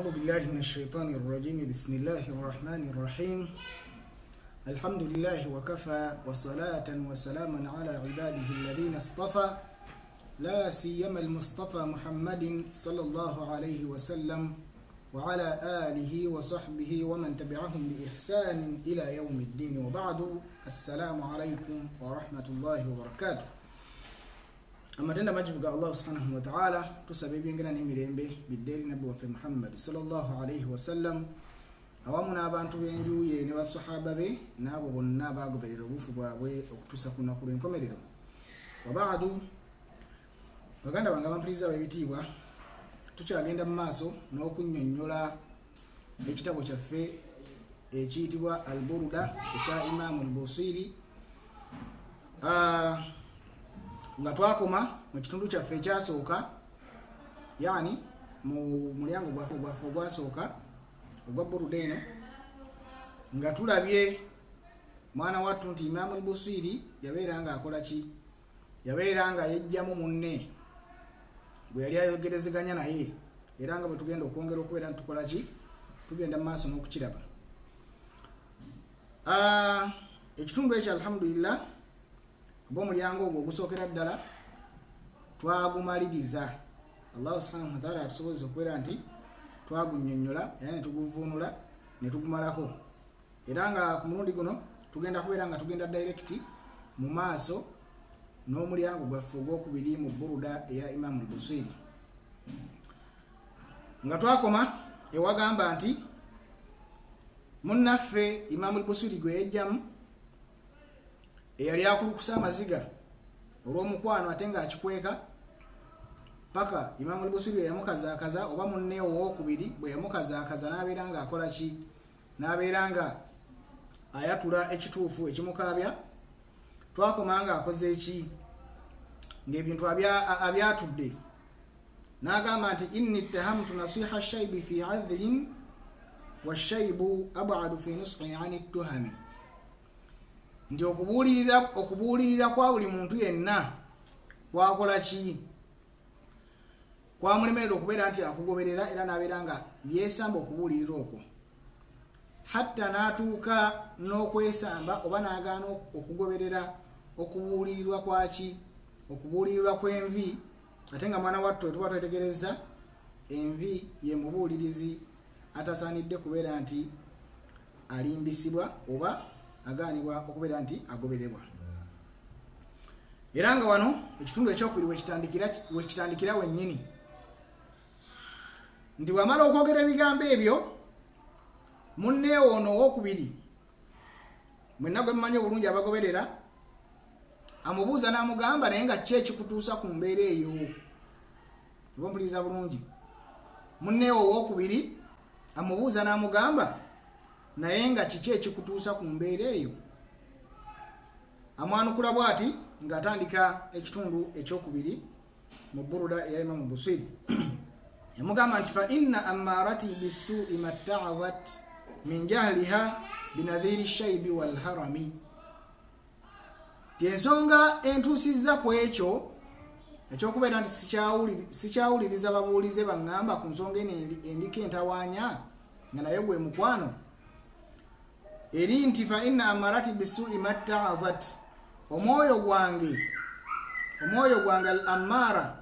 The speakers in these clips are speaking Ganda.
أعوذ بالله من الشيطان الرجيم بسم الله الرحمن الرحيم الحمد لله وكفى وصلاة وسلاما على عباده الذين اصطفى لا سيما المصطفى محمد صلى الله عليه وسلم وعلى آله وصحبه ومن تبعهم بإحسان إلى يوم الدين وبعد السلام عليكم ورحمة الله وبركاته. amatenda majivuga Allah subhanahu wa ta'ala tusabibingana n'emirembe biddeeri nabbi waffe Muhammad sallallahu alayhi wa sallam awamu n'abantu b'enjuye ne basahaba be n'abo bonna abagoberera obufu bwabwe okutuusa ku nnaku lw'enkomerero. Wabaadu baganda bange abampuliriza b'ebitiibwa, tukyagenda mu maaso n'okunnyonnyola ekitabo kyaffe ekiyitibwa Al-Burda ekya Imam Al-Busiri nga twakoma mu kitundu kyaffe ekyasooka, yani mu mulyango gwaffe ogwasooka ogwa Burda eno, nga tulabye mwana wattu nti Imam Al-Busiri yabeera nga akola ki? Yabeera nga yejjamu munne bwe yali ayogerezeganya naye, era nga bwe tugenda okwongera okubeera ntukola ki? Tugenda mu maaso n'okukiraba. Ekitundu ekyo alhamdulillah b'omulyango ogwo ogusookera ddala twagumaliriza. Allah subhanahu wa ta'ala atusobozesa okubeera nti twagunnyonnyola era ne tuguvuunula ne tugumalako, era nga ku mulundi guno tugenda kubeera nga tugenda direct mu maaso n'omulyango gwaffe ogwokubiri mu Burda eya Imam Al-Busiri, nga twakoma ewagamba nti munnaffe Imam Al-Busiri gwe yejjamu eyali akulukusa amaziga olw'omukwano ate nga akikweka paka Imam Al-Busiri yamukazaakaza oba munne owookubiri bwe yamukazaakaza n'abeera nga akola ki? N'abeera nga ayatula ekituufu ekimukaabya. Twakoma nga akoze eki? Ng'ebintu abyatudde n'agamba nti inni ittahamtu nasiha shaybi fi adhlin wa shaybu ab'adu fi nusqin ani tuhami, nti okubuulirira kwa buli muntu yenna kwakola ki? Kwamulemerera okubeera nti akugoberera era n'abeera nga yeesamba okubuulirira okwo, hatta n'atuuka n'okwesamba oba n'agaana okugoberera okubuulirirwa kwaki? Okubuulirirwa kw'envi, ate nga mwana wattu tuba twetegereza envi ye mubuulirizi atasaanidde kubeera nti alimbisibwa oba agaanibwa okubeera nti agobererwa. Era nga wano ekitundu ekyokubiri wekitandikira wennyini, nti wamala okwogera ebigambo ebyo, munne ono owookubiri mwenna gwe mumanyi obulungi abagoberera amubuuza n'amugamba naye nga ki ekikutuusa ku mbeera eyo? Oba mpuliriza bulungi, munne owookubiri amubuuza n'amugamba naye nga kiki ekikutuusa ku mbeera eyo? Amwanukula bw'ati ng'atandika ekitundu ekyokubiri mu Burda eya Imam Busiri. Yamugamba nti fa inna ammarati bisuu'i matta'azat min jahliha binadhiri shaybi wal harami, ensonga entuusizza ku ekyo ekyokubeera nti sikyawuliriza babuulize baŋŋamba ku nsonga eno endiko entawaanya nga naye gwe mukwano, eri nti fa inna amarati bisuu'i matta'azat, omwoyo gwange al amara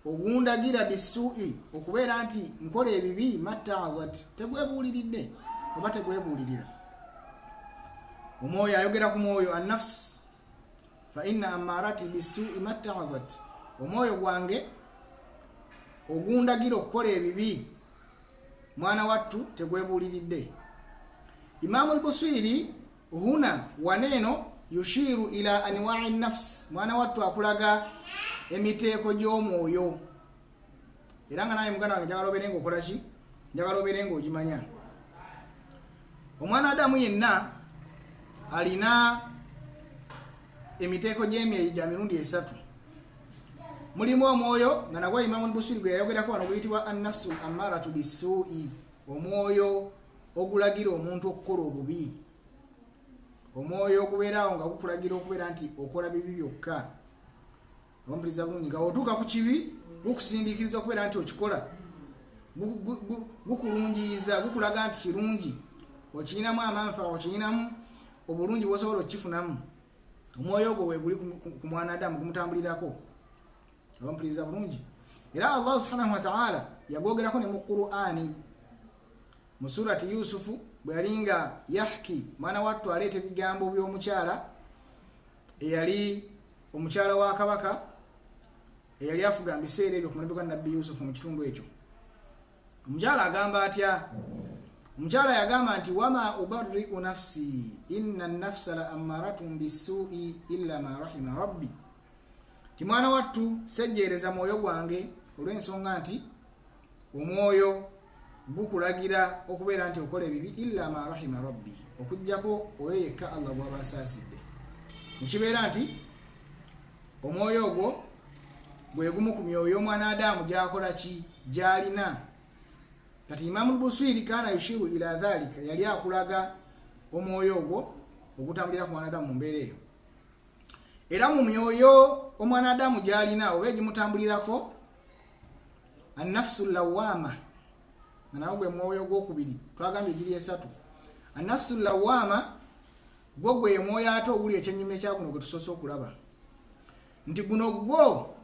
ogundagira bisuu'i okubeera nti nkola ebibi, matta'azat tegwebuuliridde oba tegwebuulirira. Omwoyo ayogera ku mwoyo an-nafs, fa inna amarati bisuu'i matta'azat, omwoyo gwange ogundagira okukola ebibi mwana wattu tegwebuuliridde. Imam Al-Busiri huna waneeno yushiru ila anwa'i nafs, mwana wattu akulaga emiteeko gy'omwoyo, era nga naye muganda wange njagala obeere ng'okola ki? Njagala obeere ng'ogimanya. Omwana Adamu yenna alina emiteeko gy'emyeyi gya mirundi esatu. Mulimu omwoyo nga nagwa Imam Al-Busiri gwe yayogerako wano guyitibwa an-nafsu ammaratu bisuu'i, omwoyo ogulagira omuntu okukola obubi, omwoyo ogubeerawo nga gukulagira okubeera nti okola bibi byokka. Ompuliriza bulungi, nga otuuka ku kibi gukusindiikiriza okubeera nti okikola. gukulungiza gukulaga nti kirungi okirinamu amanfa okirinamu obulungi bwosobola okifunamu omwoyo ogwo weguli ku mwana Adamu gumutambulirako abampuliriza bulungi era Allah subhanahu wa ta'ala yagogerako ne mu Qur'ani mu surati Yusufu bwe yalinga yahki mwana wattu aleeta ebigambo by'omukyala eyali omukyala wa kabaka eyali afuga mbiseera ebyo ku mulembe gwa nabbi Yusufu mu kitundu ekyo omukyala agamba atya omukyala yagamba nti wama ubarri'u nafsi inna an-nafsa la ammaratun bis-su'i illa ma rahima rabbi ti mwana wattu sejjeereza mwoyo gwange olw'ensonga nti omwoyo gukulagira okubeera nti okola ebibi illa ma rahima rabbi okujjako oyo yekka Allah bw'aba asaasidde nekibeera nti omwoyo ogwo gwe gumu ku myoyo y'omwana Adamu gy'akola ki gy'alina kati Imamu Busiri kana yushiru ila dhalika yali akulaga omwoyo ogwo ogutambulira ku mwana Adamu mu mbeera eyo era mu myoyo omwana Adamu gy'alina oba egimutambulirako an-nafsu lawama nawo gwe mwoyo gw'okubiri twagambye giri esatu an-nafsu lawama gwo gwe mwoyo ate oguli ekyennyuma ekya guno gwe tusoose okulaba nti guno gwo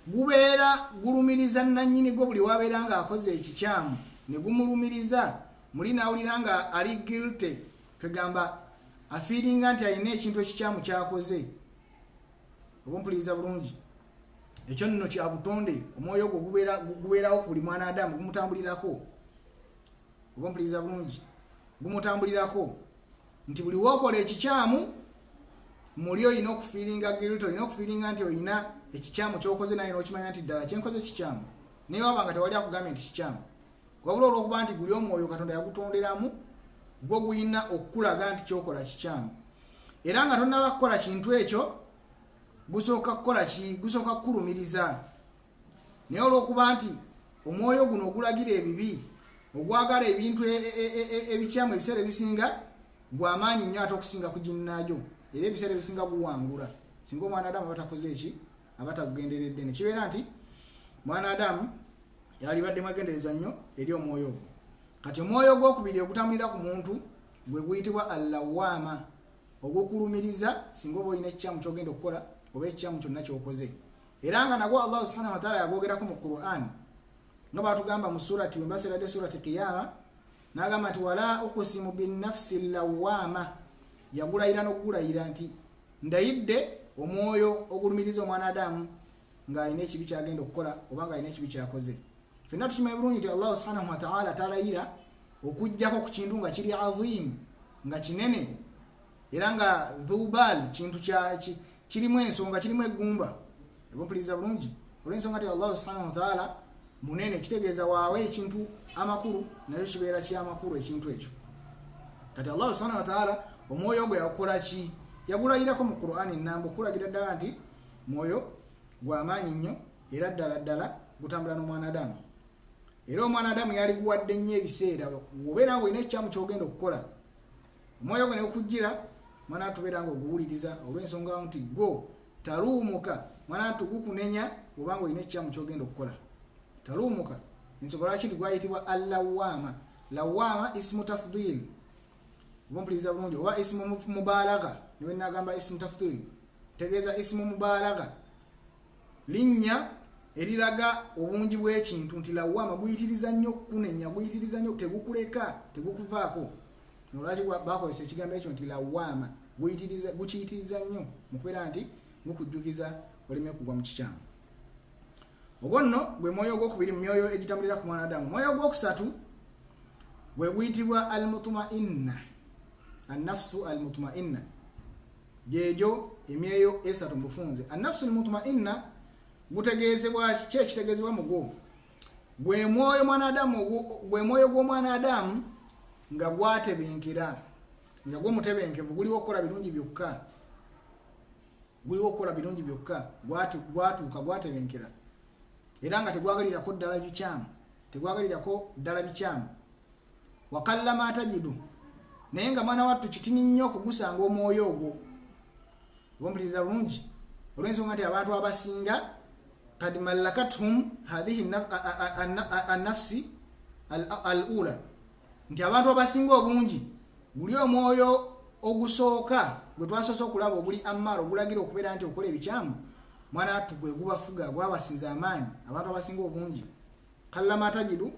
gubeera gulumiriza nannyini gwo buli wabeera nga akoze ekikyamu ne gumulumiriza muli nawulira nga ali guilty twegamba afiiringa nti alina ekintu ekikyamu kyakoze obumpuliriza bulungi ekyo nno kya butonde omwoyo gwo gubeerawo ku buli mwana Adamu gumutambulirako obumpuliriza bulungi gumutambulirako nti buli wokola ekikyamu muli olina okufiiringa guilty olina okufiiringa nti olina ekikyamu kyokoze naye n'okimanya nti ddala kyenkoze kikyamu naye waba nga tewali akugambye nti kikyamu wabula olw'okuba nti guli omwoyo Katonda yagutonderamu gwo guyina okukulaga nti kyokola kikyamu era nga tonnaba kukola kintu ekyo gusooka kukola ki gusooka kukulumiriza naye olw'okuba nti omwoyo guno ogulagira ebibi ogwagala ebintu ebikyamu ebiseera ebisinga gw'amaanyi nnyo ate okusinga ku ginnaajo era ebiseera ebisinga guwangula singa omwana Adamu abatakoze eki abatagugenderedde nekibeera nti mwana Adamu yalibaddemu agendereza nnyo eri omwoyo ogwo kati omwoyo ogwokubiri ogutambulira ku muntu gwe guyitibwa allawama ogwokulumiriza singa oba olina ekikyamu kyogenda okukola oba ekikyamu kyonna kyokoze era nga nagwo Allah subhanahu wa ta'ala yagogerako mu Qur'an nga batugamba mu surati wembaseeradde surati Qiyama n'agamba nti wala uqsimu binnafsi lawama yagulayira n'okugulayira nti ndayidde omwoyo ogulumiriza omwana Adamu ng'alina ekibi kyagenda okukola oba ng'alina ekibi kyakoze fenna tukimanyi bulungi nti Allah subhanahu wa ta'ala talayira okujjako ku kintu nga kiri azim nga kinene era nga dhubal kintu kirimu ensonga kirimu eggumba ebumpuliriza bulungi olw'ensonga nti Allah subhanahu wa ta'ala munene kitegeeza waawe ekintu amakulu nayo kibeera kyamakulu ekintu ekyo kati Allah subhanahu wa ta'ala omwoyo gwe yakola ki yagulayirako mu Qur'ani nnamba okulagira ddala nti mwoyo gw'amaanyi nnyo era ddala ddala gutambula n'omwana Adamu era omwana Adamu yali guwadde nnyo ebiseera obeera nga olina ekikyamu kyogenda okukola omwoyo gwe ne gukujjira mwana tubeera nga oguwuliriza olw'ensonga nti gwo taluumuka mwana tugukunenya obanga olina ekikyamu kyogenda okukola taluumuka ensonga lwaki nti gwayitibwa allawama lawama ismu tafdil obumpuliriza bulungi oba ismu mubalaga niwe nagamba ismu tafdil tegeeza ismu mubalaga linnya eriraga obungi bw'ekintu nti lawama guyitiriza nnyo kunenya guyitiriza nnyo tegukuleka tegukuvaako lwaki bakozesa ekigambo ekyo nti lawama gukiyitiriza nnyo mukubeera nti gukujjukiza oleme kugwa mu kikyamu ogwo nno gwe mwoyo ogwokubiri mu myoyo egitambulira ku mwana Adamu mwoyo ogwokusatu gwe guyitibwa almutmainna annafsu almutmainna gyegyo emyoyo esatu mufunze annafsu almutmainna gutegeezebwa ki ekitegeezebwa mu gwo gwe mwoyo mwana Adamu gwe mwoyo gw'omwana Adamu nga gwatebenkera nga gwo mutebenkevu guliwo okukola birungi byokka guliwo okukola birungi byokka gwatuuka gwatebenkera era nga tegwagalirirako ddala bikyamu tegwagalirirako ddala bikyamu wakallama atajidu naye nga mwana wattu kitini nnyo okugusanga omwoyo ogwo obumpuliriza bulungi olw'ensonga nti abantu abasinga kad mallakathum hadhihi annafsi al-ula nti abantu abasinga obungi guli omwoyo ogusooka gwe twasoose okulaba oguli ammar ogulagira okubeera nti okola ebikyamu mwana wattu gwe gubafuga gwabasinza amaanyi abantu abasinga obungi kallama tajidu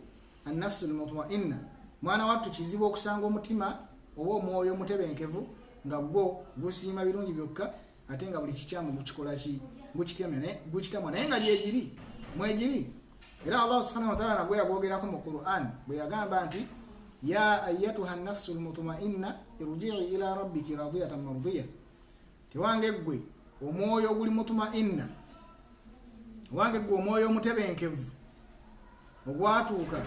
an-nafsul mutma'inna mwana wattu kizibu okusanga omutima oba omwoyo omutebenkevu nga gwo gusiima birungi byokka ate nga buli kikyamu gukikola ki gukitamwa naye nga gyegiri mwegiri era Allah subhanahu wa ta'ala nagwe yagwogerako mu Qur'an bwe yagamba nti ya ayyatuha an-nafsul mutma'inna irji'i ila rabbiki radiyatan mardiya tiwange gwe omwoyo oguli mutma'inna wange gwe omwoyo omutebenkevu ogwatuuka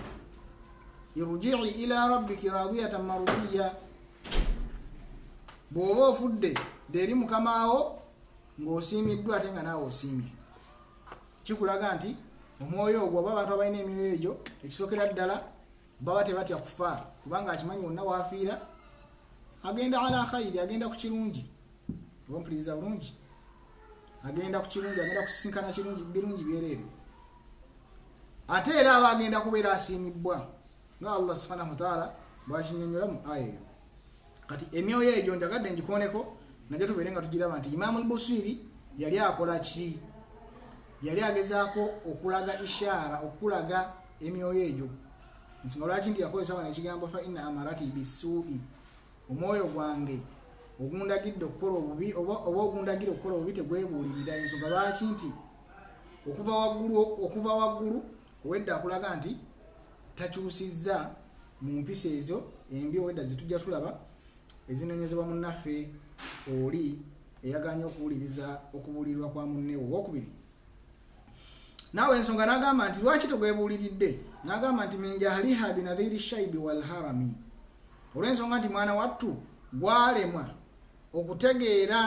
irji'i ila rabbiki radiyatan mardiya bw'oba ofudde eri mukamaawo ng'osiimiddwa ate nga naawe osiimye kikulaga nti omwoyo ogwo oba abantu abalina emyoyo egyo ekisookera ddala baba tebatya kufa kubanga akimanyi wonna waafiira agenda ala khayiri agenda ku kirungi oba mpuliriza bulungi agenda ku kirungi agenda kusisinkana birungi byereere ate era aba agenda kubeera asiimibbwa nga Allah subhanahu wa ta'ala bwakinyonnyola mu aya eyo kati emyoyo egyo njagadde njikooneko najjo tubeere nga tugiraba nti Imam al-Busiri yali akola ki yali agezaako okulaga ishara okulaga emyoyo egyo nsonga lwaki nti yakozesa wano ekigambo fa inna amarati bisuu'i omwoyo gwange ogundagidde okukola obubi oba ogundagira okukola obubi tegwebuulirira ensonga lwaki nti okuva waggulu owedde akulaga nti takyusizza mu mpisa ezo embi owedda zitujja tulaba ezinonyezebwa munnaffe oli eyaganya okuwuliriza okubuulirwa kwa munnewo owokubiri nawe ensonga n'agamba nti lwaki tegwebuuliridde n'agamba nti minjahaliha binadhiri shaibi wal harami olw'ensonga nti mwana wattu gwalemwa okutegeera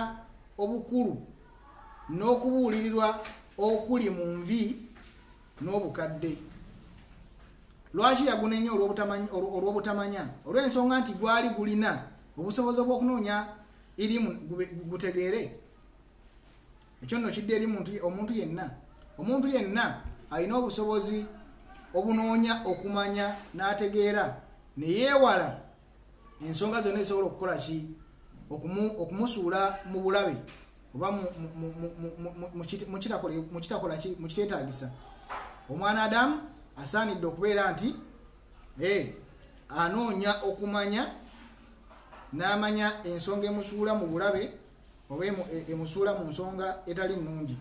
obukulu n'okubuulirirwa okuli mu nvi n'obukadde lwaki yagunenya olw'obutamanya olw'ensonga nti gwali gulina obusobozi bw'okunoonya irimu gutegeere ekyo nno kidde eri omuntu yenna alina obusobozi obunoonya okumanya n'ategeera ne yeewala ensonga zonna ezisobola okukola ki okumusuula mu bulabe oba mu kiteetaagisa omwana Adamu asaanidde okubeera nti anoonya okumanya n'amanya ensonga emusuula mu bulabe oba emusuula mu nsonga etali nnungi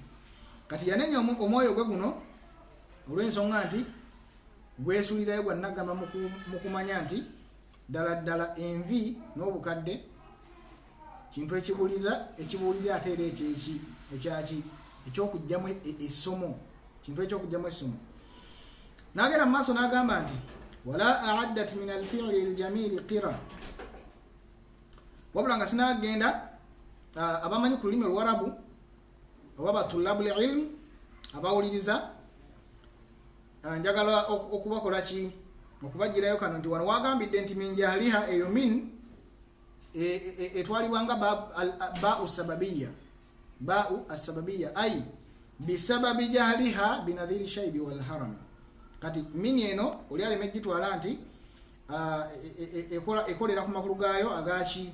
kati yanenya omwoyo gwe guno olw'ensonga nti gwesuulirayo gwannagamba mu kumanya nti ddala envi n'obukadde kintu ekibuulira ate era ekyaki ekyokugjamu essomo kintu ekyokugjamu essomo n'agenda mu maaso n'agamba nti wala a'addat min al-fi'li al-jamili qira wabula nga sinagenda abamanyi ku lulimi Oluwarabu oba batulabu ilm abawuliriza njagala okubakola ki okubagirayo kano nti wano wagambidde nti minjahaliha eyo min etwalibwanga ba'u sababiya ay bisababi jahliha binadhiri shaibi wal haram kati min eno oli aleme gitwala nti ekolera ku makulu gaayo agaki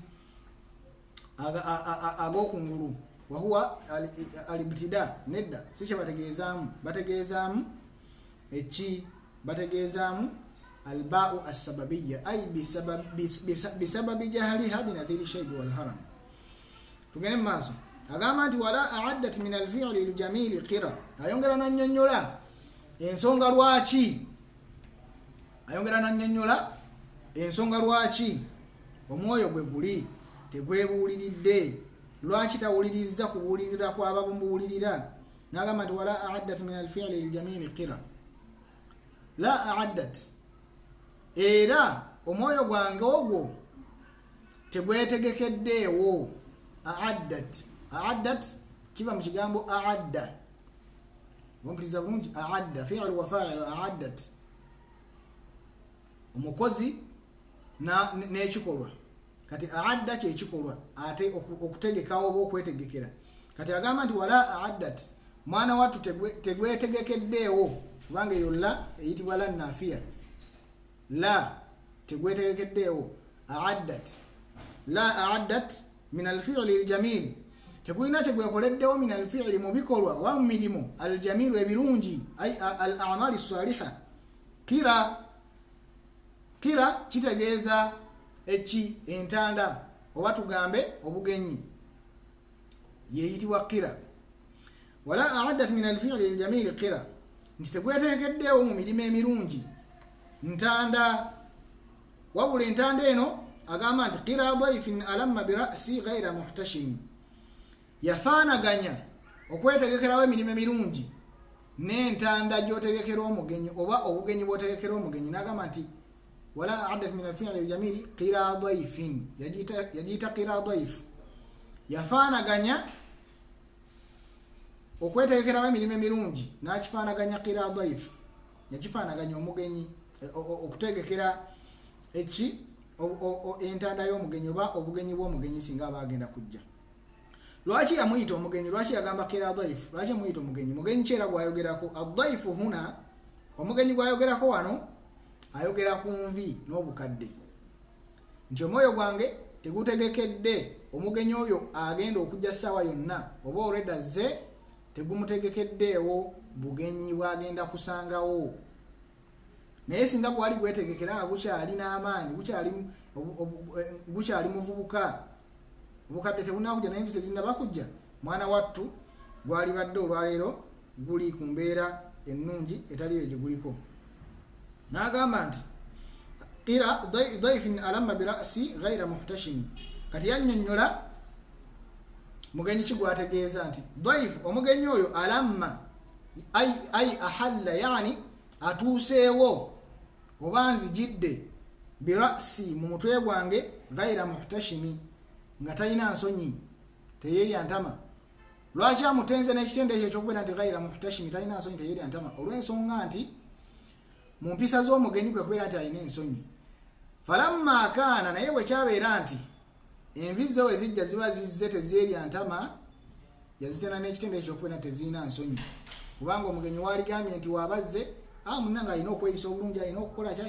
agokungulu wahuwa alibtida nedda siche bategeezaamu alba'u as-sababiyya ay bisababi jahliha binadhiri shaybi wal haram tugene maaso agamba nti wala a'addat min al-fi'li al-jamil qira ayongera nannyonnyola ensonga lwaki omwoyo gwe guli tegwebuuliridde lwaki tawuliriza kubuulirira kw'ababuulirira n'agamba nti wala a'addat min al-fi'li al-jamil qira la a'addat era omwoyo gwange ogwo tegwetegekeddeewo a'addat kiva mu kigambo a'adda ompuliriza bulungi a'adda fi'lu wa fa'ilu a'addat omukozi n'ekikolwa kati a'adda kyekikolwa ate okutegekawo oba okwetegekera kati agamba nti wala a'addat mwana wattu tegwetegekeddeewo kubanga eyo la eyitibwa la nafiya la tegwetegekeddeewo a'addat la a'addat min al-fi'li al-jamil tegulina kyegwekoleddewo min al-fi'li mu bikolwa wa mu mirimu al-jamilu ebirungi ay al-a'mali as-saliha kira kitegeeza entanda oba tugambe obugenyi yeyitibwa kira wala a'addat min al-fi'li al-jamil kira nti tegwetegekeddeewo mu mirimu emirungi ntanda wabula entanda eno agamba nti kira dhaifin alamma bira'si ghayra muhtashimi yafaanaganya okwetegekerawo emirimu emirungi n'entanda gy'otegekera omugenyi oba obugenyi bw'otegekera omugenyi n'agamba nti wala a'addat min al-fi'li al-jamil kira dhaifin yagiyita kira dhaif yafaanaganya okwetegekerawo emirimu emirungi n'akifaanaganya kira dhaif yakifaanaganya omugenyi okutegekera entanda y'omugenyi oba obugenyi bw'omugenyi singa abagenda kujja. Lwaki yamuyita omugenyi? Lwaki yagamba kira dhaif? Lwaki yamuyita omugenyi? Mugenyi kyera gwayogerako adhaifu huna, omugenyi gwayogerako wano ayogera ku nvi n'obukadde, nti omwoyo gwange tegutegekedde omugenyi oyo agenda okujja ssaawa yonna oba olwedda ze tegumutegekeddeewo bugenyi bwagenda kusangawo. Naye singa gwali gwetegekera nga gukyali n'amaanyi, gukyali muvubuka, obukadde tebunakujja naye tezinnaba kujja, mwana wattu gwali badde olwaleero guli ku mbeera ennungi etaliyo giguliko. N'agamba nti qira dhaifin alamma bira'si ghayra muhtashimi. Kati yannyonnyola mugenyi kigwategeeza nti dhaif omugenyi oyo alamma ay ahalla, yani atuuseewo oba nzijidde bira'si mu mutwe gwange ghayra muhtashimi, nga talina nsonyi, teyerya ntama. Lwaki amutenze n'ekitende ekyo ekyokubeera nti ghayra muhtashimi, talina nsonyi, teyerya ntama? Olw'ensonga nti mu mpisa z'omugenyi kwe kubeera nti alina ensonyi. Falamma kaana, naye bwe kyabeera nti envi ze we zijja ziba zizze tezerya ntama, yazitena n'ekitende ekyo okubeera nti tezirina nsonyi. Kubanga omugenyi waaligambye nti waabazze munnange alina okweyisa obulungi, alina okukola ki,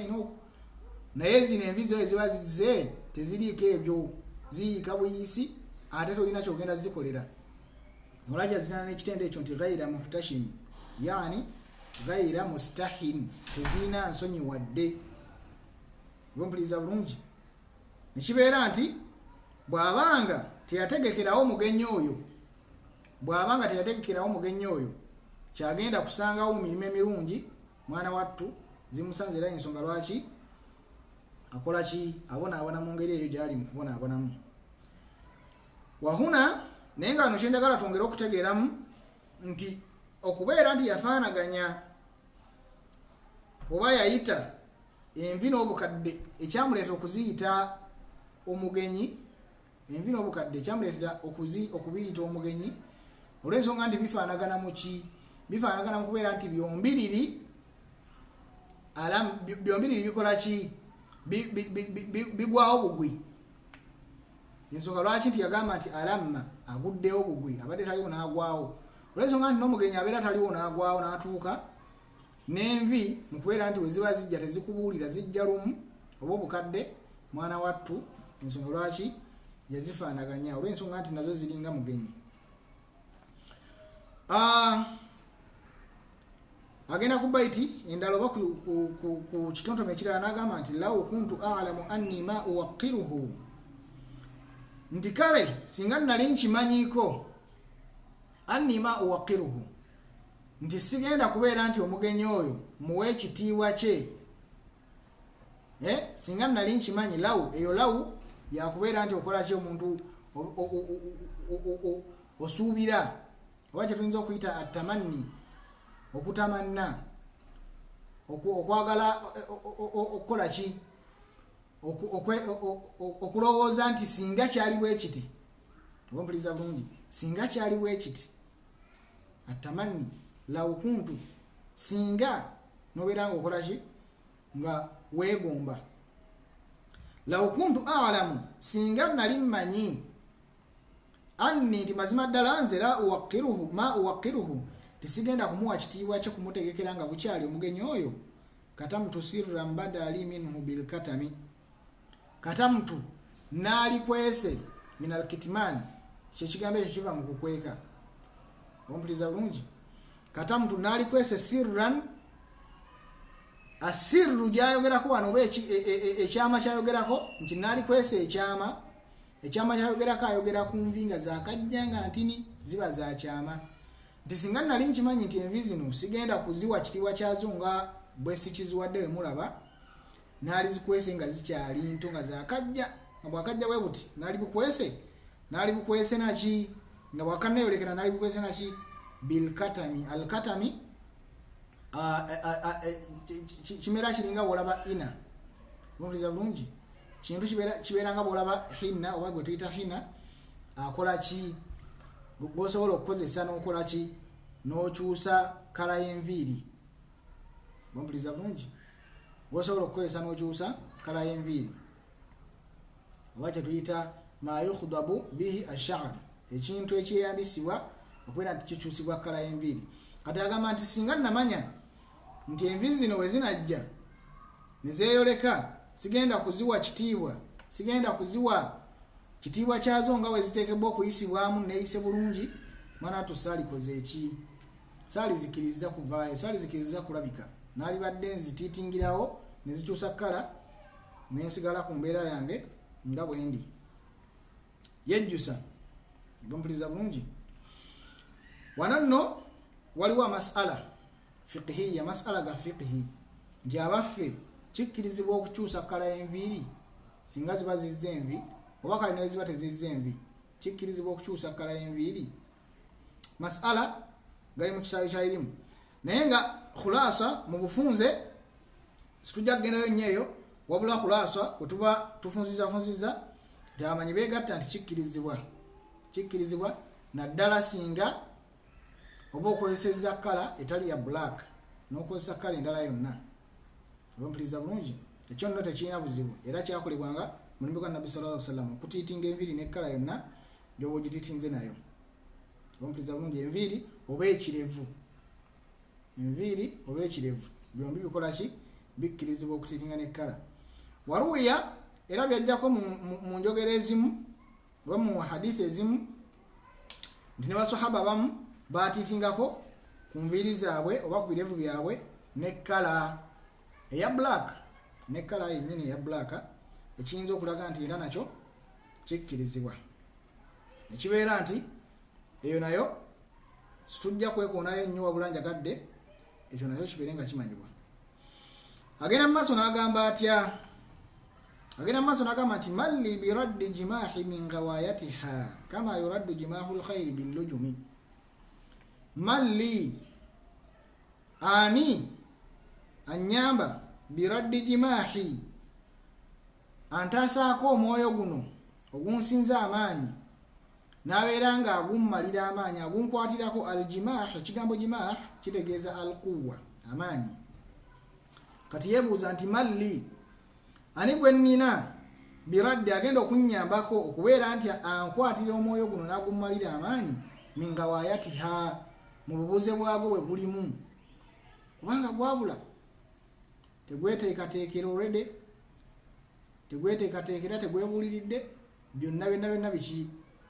naye zino envi ze we ziba zizze teziriiko ebyo, ziyiika buyisi, ate tolina kyogenda zikolera. Olwaki yazitena n'ekitende ekyo nti ghayra muhtashim, yani ghayra mustahin, tezirina nsonyi wadde. Mpuliriza bulungi. Nekibeera nti bw'abanga teyategekerawo mugenyi oyo kyagenda kusangawo mu mirimu emirungi, mwana wattu zimusanze era ensonga lwaki akola ki, abonaabona mu ngeri eyo gyali mu kubonaabonamu. Wahuna, naye nga wano kyenjagala twongere okutegeeramu nti okubeera nti yafaanaganya oba yayita envi n'obukadde ekyamuleeta okuziyita omugenyi, envi n'obukadde ekyamuleetera okubiyita omugenyi, olw'ensonga nti bifaanagana mu ki? Bifaanagana mu kubeera nti byombiriri bikola ki? Bigwawo bugwi. Ensonga lwaki nti yagamba nti alamma, aguddewo bugwi, abadde taliwo n'agwawo. Olw'ensonga nti n'omugenyi abeera taliwo n'agwawo n'atuuka, n'envi mu kubeera nti we ziba zijja tezikubuulira, zijja lumu oba obukadde, mwana wattu ensonga lwaki yazifaanaganya, olw'ensonga nti nazo ziringa mugenyi. Agenda ku baiti endala oba ku kitontome ekirala n'agamba nti law kuntu a'lamu anni ma uwaqqiruhu, nti kale singa nali nkimanyiiko, anni ma uwaqqiruhu, nti sigenda kubeera nti omugenyi oyo muwe ekitiibwa kye. Singa nali nkimanyi, law eyo law yakubeera nti okola ki, omuntu osuubira, oba kyetuyinza okuyita atamanni, okutamanna, okwagala okukola ki, okulowooza nti singa kyali bwe kiti. Ompuliriza bulungi, singa kyali bwe kiti, atamanni law kuntu, singa nobeera nga okola ki, nga weegomba. Law kuntu a'lamu, singa nali mmanyi, anni, nti mazima ddala nze la uwaqqiruhu, ma uwaqqiruhu, tisigenda kumuwa kitiibwa kye kumutegekera nga bukyali omugenyi oyo, katamtu sirran badali minhu bil katami katamtu nali kwese min al kitman kigambo ekyo kiva mu kukweka ompuliza bulungi katamtu nali kwese sirran asirru jayogerako wano oba ekyama kyayogerako nti nali kwese ekyama kyayogerako ayogera ku nvi nga zakajja nga ntini ziba za kyama nti singa nali nkimanyi nti envi zino sigenda kuziwa kitiibwa kyazo nga bwe sikiziwadde we mulaba nali zikwese nga zikyali nto nga zakajja nga bwakajja bwe buti nali bukwese naki nga bwakanayolekera nali bukwese naki bilkatami alkatami kimera kiringa bwolaba ina mubuliza bulungi kintu kibeera nga bwolaba hinna oba gwe tuyita hinna akola ki gwosobola okukozesa n'okola ki n'okyusa kala y'enviiri mubuliza bulungi gwosobola okukozesa n'okyusa kala y'enviiri oba kyetuyita ma yukhdabu bihi ash-sha'r ekintu ekyeyambisibwa okubeera nti kikyusibwa kala y'enviiri kati agamba nti singa namanya nti envi zino we zinajja nezeeyoleka sigenda kuziwa kitiibwa sigenda kuziwa kitiibwa kyazo nga we ziteekebwa okuyisibwamu neeyise bulungi mana tusaalikoze eki saalizikiriza kuvaayo saalizikiriza kulabika naalibadde nzitiitingirawo nezikyusa kala nensigala ku mbeera yange nga bwendi yejjusa bampuliza bulungi wano nno waliwo amasala fiqhiya masala ga fiqhi nti abaffe kikkirizibwa okukyusa kala y'enviiri singa ziba zizza envi oba kale ne ziba tezizza envi kikkirizibwa okukyusa kala y'enviiri masala gali mu kisaawe kya irimu naye nga khulasa mu bufunze situjja kugendayo nnyo eyo wabula khulasa kwetuba tufunziza nti abamanyi beegatta nti kikkirizibwa naddala singa oba okozeseza kala etali ya black n'okozesa kala endala yonna obampuliriza bulungi ekyo nno tekirina buzibu era kyakolebwanga mulimu gwa nabbi sallallahu alaihi wasallam okutiitinga enviiri ne kala yonna gyoba ogitiitinze nayo obampuliriza bulungi enviiri oba ekirevu byombi bikola ki bikkirizibwa okutiitinga ne kala waruya era byajjako mu njogera ezimu oba mu hadithi ezimu nti ne basahaba abamu batiitingako ku nviiri zaabwe oba ku birevu byabwe ne kala eya black ne kala yennyini eya black ekiyinza okulaga nti era nakyo kikkirizibwa nekibeera nti eyo nayo situjja kwekoonayo ennyo wabula njagadde ekyo nayo kibeere nga kimanyibwa agenda mu maaso n'agamba atya nti malli biraddi jimahi min gawayatiha kama yuraddu jimahu lkhairi billujumi malli ani anyamba biraddi jimahi antasaako omwoyo guno ogunsinza amaanyi nabeera nga agummalira amaanyi agunkwatirako aljimah ekigambo jimah kitegeeza alquwa amaanyi kati yebuuza nti malli ani gwe nnina biraddi agenda okunyambako okubeera nti ankwatira omwoyo guno n'agummalira amaanyi mingawayatiha mu bubuze bwagwo bwe gulimu kubanga gwabula tegweteekateekera olwedde tegweteekateekera tegwebuliridde byonna biki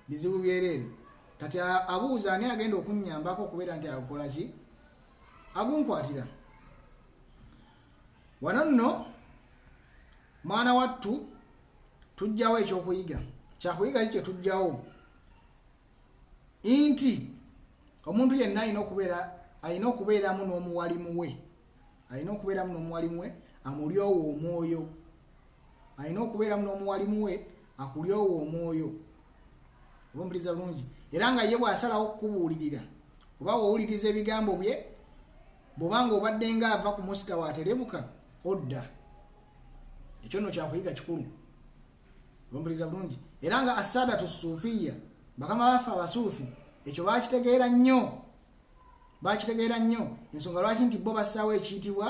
bizibu byereere kati abuuza ani agenda okunyambako okubeera nti akola ki agunkwatira wano nno mwana wattu tujjawo ekyokuyiga kyakuyiga ki kyetujjawo nti omuntu yenna alina okubeeramu n'omuwalimu we amulyowo omwoyo alina okubeeramu n'omuwalimu we akulyowo omwoyo obampuliriza bulungi era nga ye bw'asalawo okukubuulirira oba wowuliriza ebigambo bye bw'obanga obadde nga ava ku musita waaterebuka odda ekyo nno kyakuyiga kikulu obampuliriza bulungi era nga asadatu suufiya bakama baffe abasuufi ekyo bakitegeera nnyo ensonga lwaki nti bo bassaawo ekiyitibwa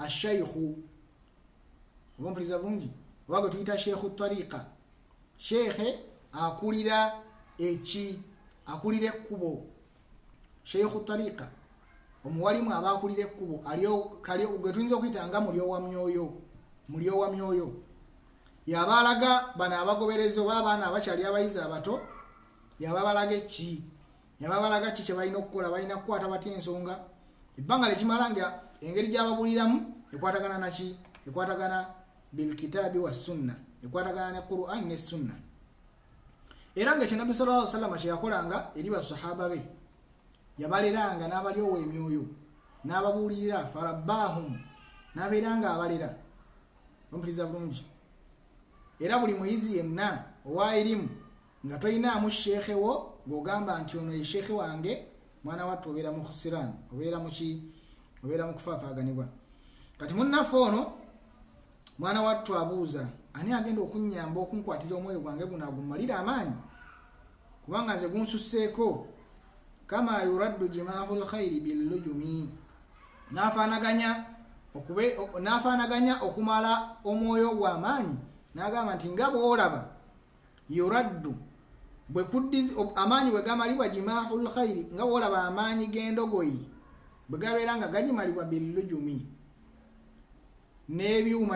ashaykhu obampuliriza bulungi oba gwe tuyita sheikhu tariqa sheikhe akulira ekkubo sheikhu tariqa omuwalimu abakulira ekkubo kalyo gwe tuyinza okuyita nga mulyo wa myoyo yabalaga bano abagoberezi oba abaana abakyali abayizi abato yababalaga ki kye balina okukola balina kukwata batya ensonga ebbanga lekimala nga engeri gyababuliramu ekwatagana naki ekwatagana bilkitaabi wa sunna ekwatagana ne Qur'an ne sunna era nga Nabbi sallallahu alaihi wasallam kyeyakolanga eri basahaba be yabaleranga n'abalyowa emyoyo n'ababuulirira farabbahum n'abeeranga abalera ompuliriza bulungi era buli muyizi yenna owa erimu nga toyinaamu sheekhe wo ng'ogamba nti ono ye sheekhe wange mwana wattu obeera mu khusirani obeera mu kufaafaaganibwa kati munnaffe ono mwana wattu abuuza ani agenda okunnyamba okunkwatira omwoyo gwange guno agummalira amaanyi kubanga nze gunsusseeko kama yuraddu jimaahul khayri billujumi n'afaanaganya okumala omwoyo gw'amaanyi n'agamba nti nga bw'olaba yuraddu bwe kuddiza amaanyi bwe gamalibwa jimaahul khayri nga bw'olaba amaanyi g'endogoyi bwe gabeera nga gagimalibwa billujumi n'ebyuma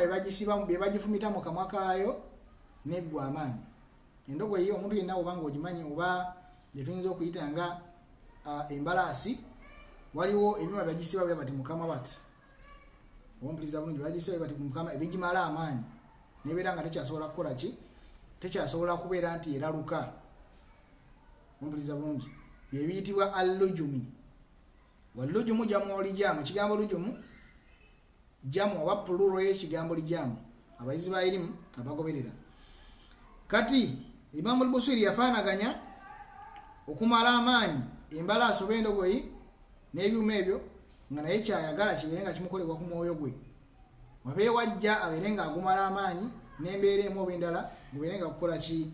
bye bagifumita mu kamwa kaayo neggwa amaanyi endogoyi omuntu yenna obanga ogimanyi oba bye tuyinza okuyita nga embalaasi waliwo ebyuma byagisiba bwe bati mukama bati ompuliriza bulungi bagisiba bwe bati mukama ebigimala amaanyi nebeera nga tekyasobola kukola ki tekyasobola kubeera nti eraluka ompuliriza bulungi bye biyitibwa allujumi wallujumu jamu lijamu ekigambo lujumu jamu oba puluro y'ekigambo lijamu abayizi ba erimu abagoberera kati Imam al-Busiri yafaanaganya okumala amaanyi embalaasi oba endogoyi n'ebyuma ebyo nga naye kyayagala kibeere nga kimukolebwa ku mwoyo gwe wabeewajja abeere nga agumala amaanyi n'embeera emu oba endala gubeere nga kukola ki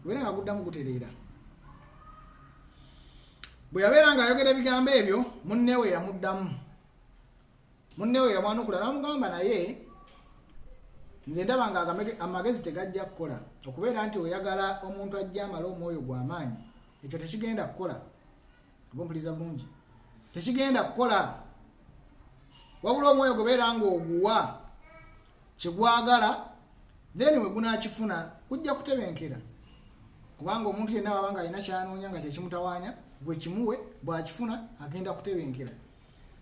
gubeere nga guddamu gutereera bwe yabeera ng'ayogera ebigambo ebyo munnewe yamuddamu munnewe yamwanukula n'amugamba naye nze ndaba nga amagezi tegajja kukola okubeera nti oyagala omuntu ajja amala omwoyo gw'amaanyi ekyo tekigenda kukola ompuliriza bulungi tekigenda kukola wabula omwoyo gubeera ng'oguwa kyegwagala then we gunaakifuna kujja kutebenkera kubanga omuntu yenna baba nga alina kyanoonya nga kyekimutawaanya gwe kimuwe bw'akifuna agenda kutebenkera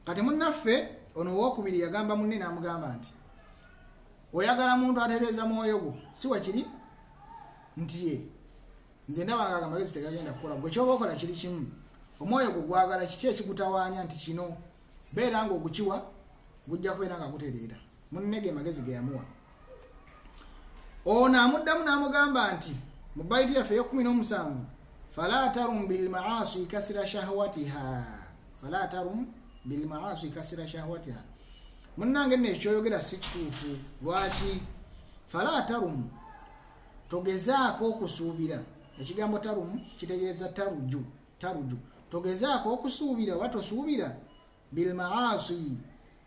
kati munnaffe ono owookubiri yagamba munne n'amugamba nti oyagala muntu atereeza mwoyo gwo si wakiri nti ye nze ndaba nga amagezi tegagenda kukola gwe kyoba okola kiri kimu omwoyo gwo gwagala kiki ekigutawaanya nti kino beera nga ogukiwa gujja kubeera nga gutereera munne ge magezi ge yamuwa ono amuddamu n'amugamba nti mu bayiti yaffe ey'okumin'omusanvu fala tarum bilmaasi kasira shahwatiha fala tarum bilmaasi kasira shahwatiha munnange nno ekyoyogera si kituufu lwaki fala tarum togezaako okusuubira ekigambo tarum kitegeeza taruju togezaako okusuubira oba tosuubira bilmaasi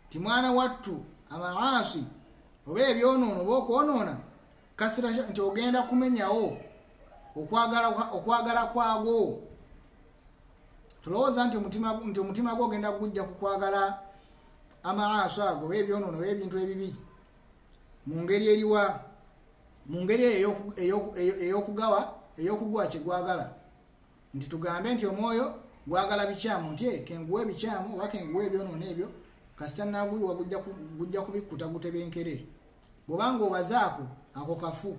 ti mwana wattu amaasi oba ebyonoono oba okwonoona kasira nti ogenda kumenyawo okwagala kwagwo tulowooza nti omutima gwo ogenda kugujja kukwagala amaaso ago oba ebyonoono oba ebintu ebibi mu ngeri eriwa mu ngeri ey'okugwa kyegwagala nti tugambe nti omwoyo gwagala bikyamu nti kenguwa ebikyamu oba kenguwa ebyonoono ebyo kasita naguyiwa gujja kubikkuta gutebenkere bw'obanga obazaako ako kafu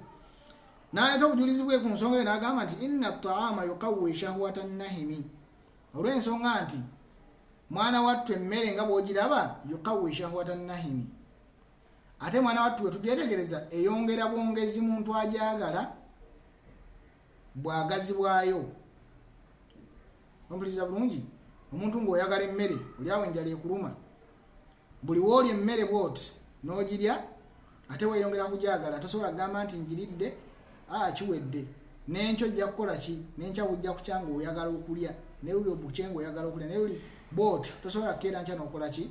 n'aleeta obujulizi bwe ku nsonga eyo n'agamba nti inna taama yuqawwi shahwata nahimi olw'ensonga nti mwana wattu emmere nga bw'ogiraba yuqawwi shahwata nahimi ate mwana wattu we tugyetegereza eyongera bwongezi muntu agyagala bwagazi bwayo ompuliriza bulungi omuntu ng'oyagala emmere oli awo enjala ekuluma buli woolya emmere bw'oti n'ogirya ate weeyongera kugyagala tosobola kugamba nti njiridde kiwedde n'enkyo ojja kukola ki n'enkya bujja kukyanga oyagala okulya ne luli obukyenga oyagala okulya ne luli bw'oti tosobola kukeera nkya n'okola ki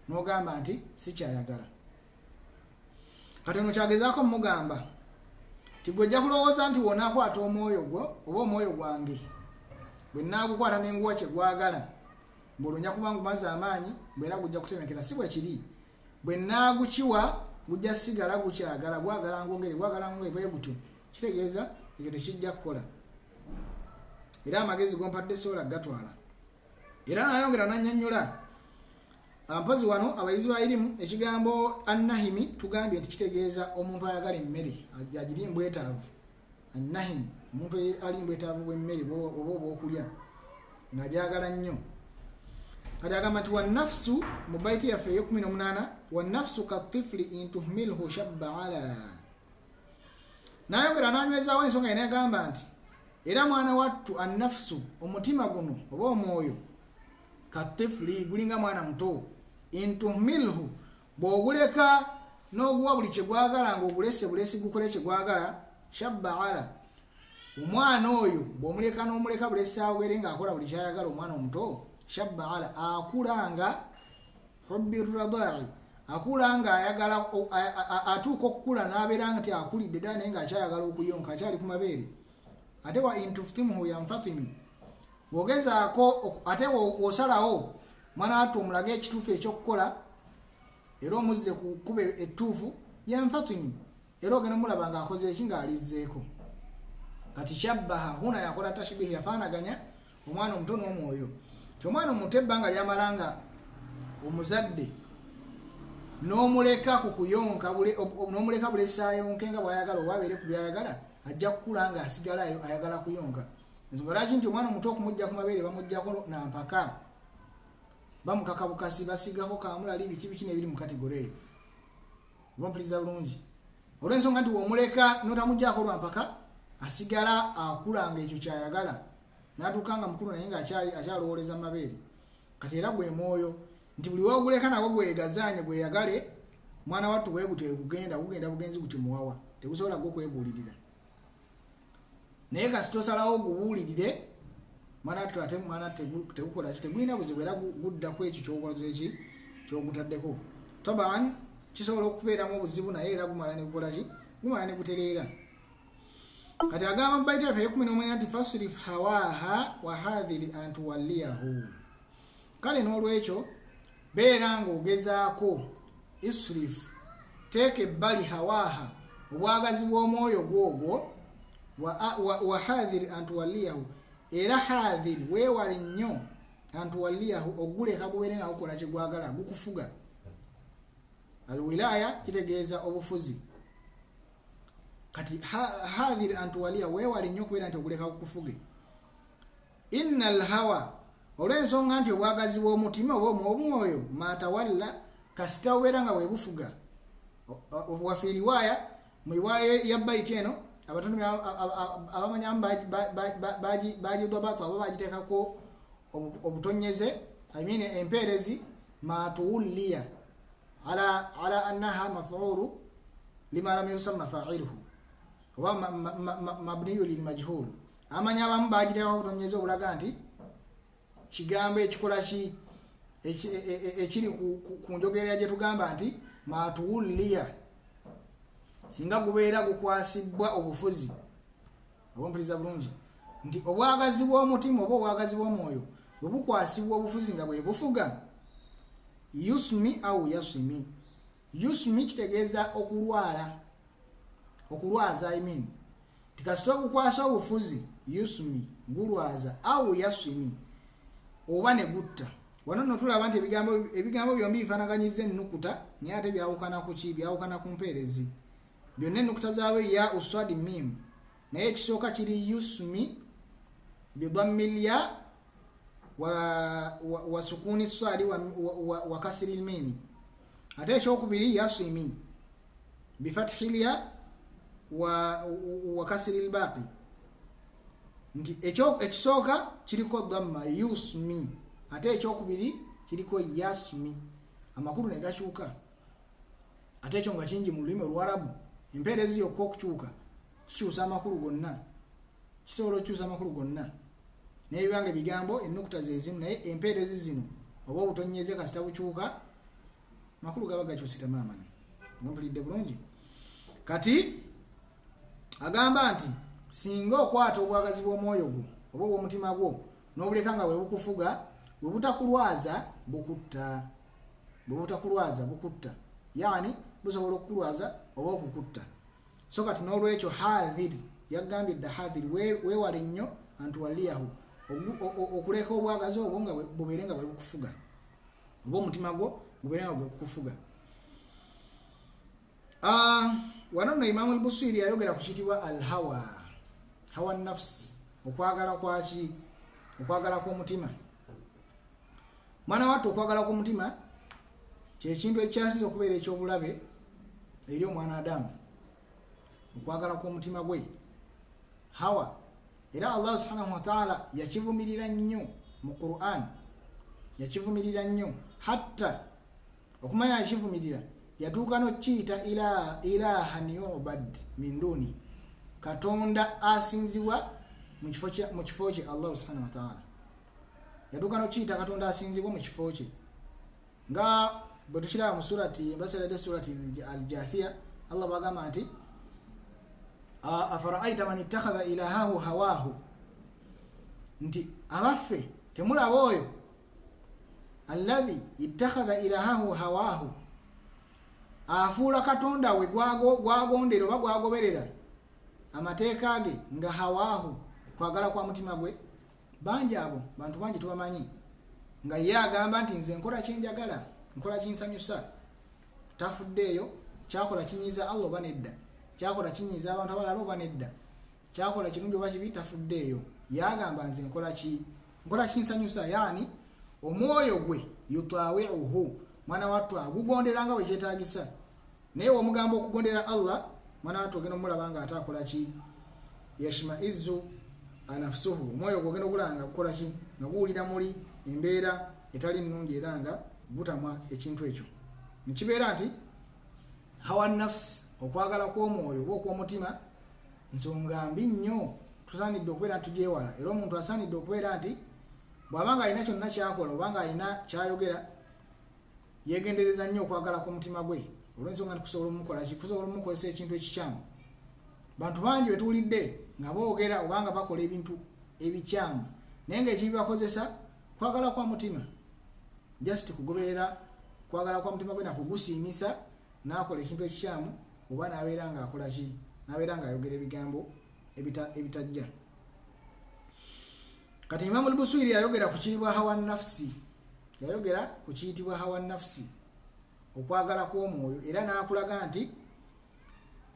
n'ogamba nti si kyayagala kati ono kyagezaako mugamba ti gwe ojja kulowooza nti wonaakwata omwoyo gwo oba omwoyo gwange bwe naagukwata n'enguwa kyegwagala mbulunya kubanga maze amaanyi bwera gujja kutemekera si bwe kiri bwe naagukiwa gujja sigala gukyagala gwagala ngongere bwe gutyo kitegeeza ekyo tekijja kukola era amagezi gompadde sola gatwala era nayongera nannyonnyola mpozi wano abayizi ba irimu ekigambo annahimi tugambye nti kitegeeza omuntu ayagala emmere agiri mbwetaavu annahimi omuntu ali mbwetaavu bw'emmere oba obwokulya ng'agyagala nnyo kati agamba nti wannafsu mu baiti yaffe eyo18 wannafsu katifuli intuhmilhu shabba ala nayongera nanywezaawo ensonga yena yagamba nti era mwana wattu annafsu omutima guno oba omwoyo katifuli gulinga mwana muto intuhmilhu bw'oguleka n'oguwa buli kyegwagala ng'ogulese bulesi gukole kyegwagala shabba ala omwana oyo bw'omuleka n'omuleka bulesi awere ng'akola buli kyayagala omwana omuto shabba ala akulanga hubbi radai akulanga ayagala atuuka okukula n'abeera nga akulidde ddala naye ng'akyayagala okuyonka akyali ku mabeere ate wa intuftimuhu yanfatimi bw'ogezaako ate w'osalawo mwana wattu omulaga ekituufu ekyokukola era omuzze ku kkuba ettuufu yanfatimi era ogenda omulaba ng'akoze eki ng'alizzeeko kati shabbaha huna yakola tashbihi yafaanaganya omwana omuto n'omwoyo ti omwana omuto ebbanga lyamalanga omuzadde n'omuleka ku kuyonka n'omuleka bulesayonke nga bw'ayagala oba abeere ku byayagala ajja kukula nga asigalayo ayagala kuyonka ensonga lwaki nti omwana omuto okumujja ku mabeere bamujjako nampaka bamukaka bukasi basigako kamulali biki n'ebiri mu kategore eyo bampuliriza bulungi olw'ensonga nti w'omuleka n'otamujjako lwampaka asigala akulanga ekyo kyayagala n'atuuka nga mukulu naye ng'akyalowooleza mu mabeere kati era gwe mwoyo nti buli woguleka nagwo gwegazaanye gweyagale mwana wattu bwe gutyo gugenda bugenzi gutyo muwawa tegusobola gwe okwebuulirira naye kasi tosalawo gubuulirire mwana wattu ate mwana tegukola tegulina buzibu era guddaku ekyo kyokoze eki kyogutaddeko taban kisobola okubeeramu obuzibu naye era gumala ne gukola ki gumala ne gutereera kati agamba mu baiti yaffe eyo18 nti fasrif hawaha wa hadhiri an tuwalliyahu kale n'olwekyo beera ng'ogezaako isrif teeka ebbali hawaha obwagazi bw'omwoyo gwogwo wa hadhiri an tuwalliyahu era hadhiri weewale nnyo an tuwalliyahu oguleka gubeere nga gukola kyegwagala gukufuga alwilaya kitegeeza obufuzi kati hadhiri antuwalia weewale nnyo okubeera nti oguleka kukufuge inna alhawa olw'ensonga nti obwagazi bw'omutima oba omwoyo matawalla kasita obeera nga webufuga wafe riwaya mu riwaya ya baiti eno abatondomi abamanyamu bagidwabatu aba bagiteekako obutonyeze empeerezi matuwulliya ala annaha maf'ulu lima lam yusamma fa'iluhu oba mabniyu lilmajhul amanya abamu bagiteekako obutonyeze obulaga nti kigambo ekikola ki ekiri ku njogerera gye tugamba nti matuwulliya singa gubeera gukwasibwa obufuzi obumpuliriza bulungi nti obwagazi bw'omutima oba obwagazi bw'omwoyo bwe bukwasibwa obufuzi nga bwe bufuga yusmi au yasmi yusmi kitegeeza okulwaza tikasita okukwasa obufuzi yusmi gulwaza au yasmi oba ne gutta wano nno tulaba nti ebigambo byombi bifaanaganyiza ennukuta naye ate byawukana ku ki byawukana ku mpeerezi byonna ennukuta zaabwe ya uswadi mim naye ekisooka kiri yusmi bidammilya wa sukuni swadi wa kasri lmimi ate ekyokubiri yasimi bifathilya wa kasri lbaqi nti ekisooka kiriko dhamma yusmi ate ekyokubiri kiriko yasmi amakulu ne gakyuka ate ekyo nga kingi mu lulimi olwarabu empeerezi yokka okukyuka kikyusa amakulu gonna kisobola okukyusa amakulu gonna naye bibanga ebigambo ennukuta zezimu naye empeerezi zino oba obutonyeze kasita bukyuka makulu gaba gakyusita maamani mpulidde bulungi kati agamba nti singa okwata obwagazi bw'omwoyo gwo oba obw'omutima gwo n'obuleka nga webukufuga bwebutakulwaza bukutta yani busobola okukulwaza oba okukutta. So kati n'olwekyo hadhir yagambye dda hadhir weewale nnyo antuwaliyahu okuleka obwagazi obwo nga bubeere nga bwebukufuga oba omutima gwo gubeere nga bwekukufuga. Wano nno Imam al-Busiri ayogera ku kitibwa hawa nafsi, okwagala kwaki, okwagala kw'omutima. Mwana wattu okwagala kw'omutima kyekintu ekyasinze okubeera ekyobulabe eri omwana Adamu, okwagala kw'omutima gwe hawa. Era Allah subhanahu wa ta'ala yakivumirira nnyo mu Qur'an, yakivumirira nnyo hatta okumanya yakivumirira yatuuka n'okiyita ilahan yu'bad min duni, katonda asinzibwa mu kifo kye Allah subhanahu wa ta'ala. Yatuuka n'okiyita katonda asinzibwa mu kifo kye nga bwe tukiraba mu surati al-Jathiyah. Allah bagamba nti afara'aita man ittakhadha ilahahu hawahu, nti abaffe temulaba oyo alladhi ittakhadha ilahahu hawahu, afuula katonda we gwagondera oba gwagoberera amateeka ge nga hawahu, kwagala kwa mutima gwe. Bangi abo, bantu bangi tubamanyi nga ye agamba nti nze nkola kyenjagala, nkola kinsanyusa, tafuddeeyo kyakola kinyiza Allah oba nedda, kyakola kinyiza abantu abalala oba nedda, kyakola kirungi oba kibi, tafuddeeyo. Yagamba nze nkola kinsanyusa, yani omwoyo gwe yutawi'uhu, mwana wattu agugondera nga bwe kyetaagisa. Naye omugamba okugondera Allah, mwana wattu ogenda omulaba nga ate akola ki, yashmaizu anafsuhu, omwoyo gwe ogenda okulanga kukola ki, nga guwulira muli embeera etali nnungi era nga gutamwa ekintu ekyo. Nekibeera nti hawa nafsi, okwagala kw'omwoyo oba okw'omutima, nsonga mbi nnyo tusaanidde okubeera nti tugyewala. Era omuntu asaanidde okubeera nti bw'abanga alina kyonna kyakola oba nga alina kyayogera, yegendereza nnyo okwagala kw'omutima gwe, olw'ensonga nti kusobola omukola ki, kusobola omukozesa ekintu ekikyamu. Bantu bangi betuwulidde nga boogera oba nga bakola ebintu ebikyamu, naye ng'ekibibakozesa kwagala kwa mutima, just kugoberera kwagala kwa mutima gwe nakugusiimisa, n'akola ekintu ekikyamu oba n'abeera nga akola ki, n'abeera nga ayogera ebigambo ebitajja. Kati Imam al-Busiri ayogera ku kiyitibwa hawa nafsi, yayogera ku kiyitibwa hawa nafsi, okwagala kw'omwoyo, era n'akulaga nti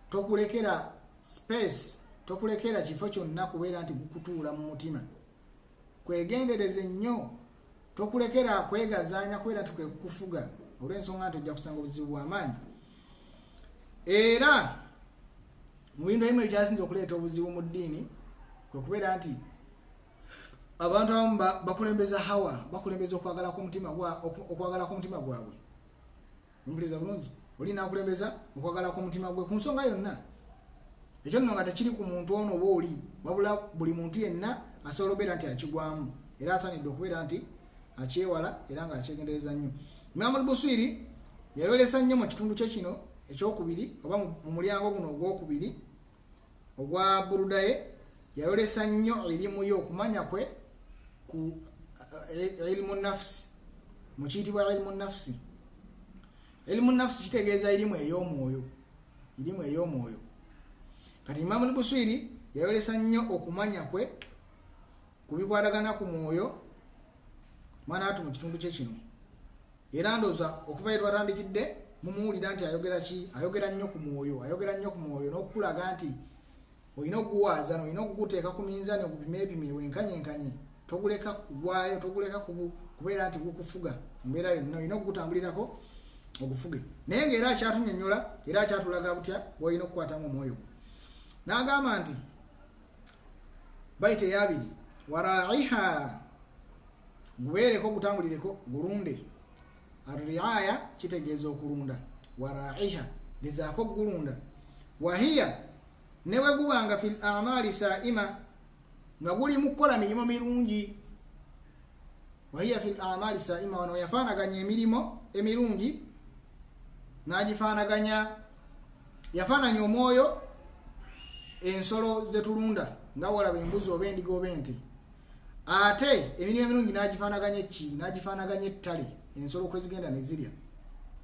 tokulekera space, tokulekera kifo kyonna kubeera nti gukutuula mu mutima, kwegendereze nnyo, tokulekera kwegazaanya kubeera nti kwekufuga, olw'ensonga nti ojja kusanga obuzibu bw'amaanyi. Era mu bintu ebimu ebyasinze okuleeta obuzibu mu ddiini kwe kubeera nti abantu abamu bakulembeza hawa, bakulembeza okwagala kw'omutima gwabwe. Mpuliriza bulungi, oli nakulembeza okwagala kw'omutima gwe ku nsonga yonna. Ekyo nno nga tekiri ku muntu ono oba oli, wabula buli muntu yenna asobola okubeera nti akigwamu, era asaanidde okubeera nti akyewala era nga akyegendereza nnyo. Imam al-Busiri yayolesa nnyo mu kitundu kye kino ekyokubiri oba mu mulyango guno ogwokubiri ogwa burudaye, yayolesa nnyo erimu yo okumanya kwe ku ilmu nafsi, mu kiyitibwa ilmu nafsi. Ilmu nafsi kitegeeza erimu ey'omwoyo, erimu ey'omwoyo. Kati Imam al-Busiri yayolesa nnyo okumanya kwe ku bikwatagana ku mwoyo, mwana wattu mu kitundu kye kino. Era ndooza okuva ye twatandikidde mumuwulira nti ayogera ki, ayogera nnyo ku mwoyo, ayogera nnyo ku mwoyo n'okukulaga nti olina okuguwaaza, olina okuguteeka ku minzaani ogupimeepime wenkanyenkanye, toguleka kugwayo, toguleka kubeera nti gukufuga mbeera yonna, olina okugutambulirako ogufuge. Naye ng'era akyatunyonnyola era akyatulaga butya bw'olina okukwatamu omwoyo. N'agamba nti bayite eyabiri, waraiha, gubeereko gutambulireko gulunde. Ar-riaya kitegeeza okulunda, waraiha gezaako gulunda. Wahiya newe gubanga fil a'mali sa'ima, nga guli mu kukola mirimu mirungi. Wahiya fil a'mali sa'ima, wano yafaanaganya emirimo emirungi n'agifaanaganya, yafaananya omwoyo ensolo zetulunda nga walaba embuzi oba endiga oba ente. ate emirimu emirungi nagifaanaganya ki nagifaanaganya ettale ensolo kwezigenda nezirya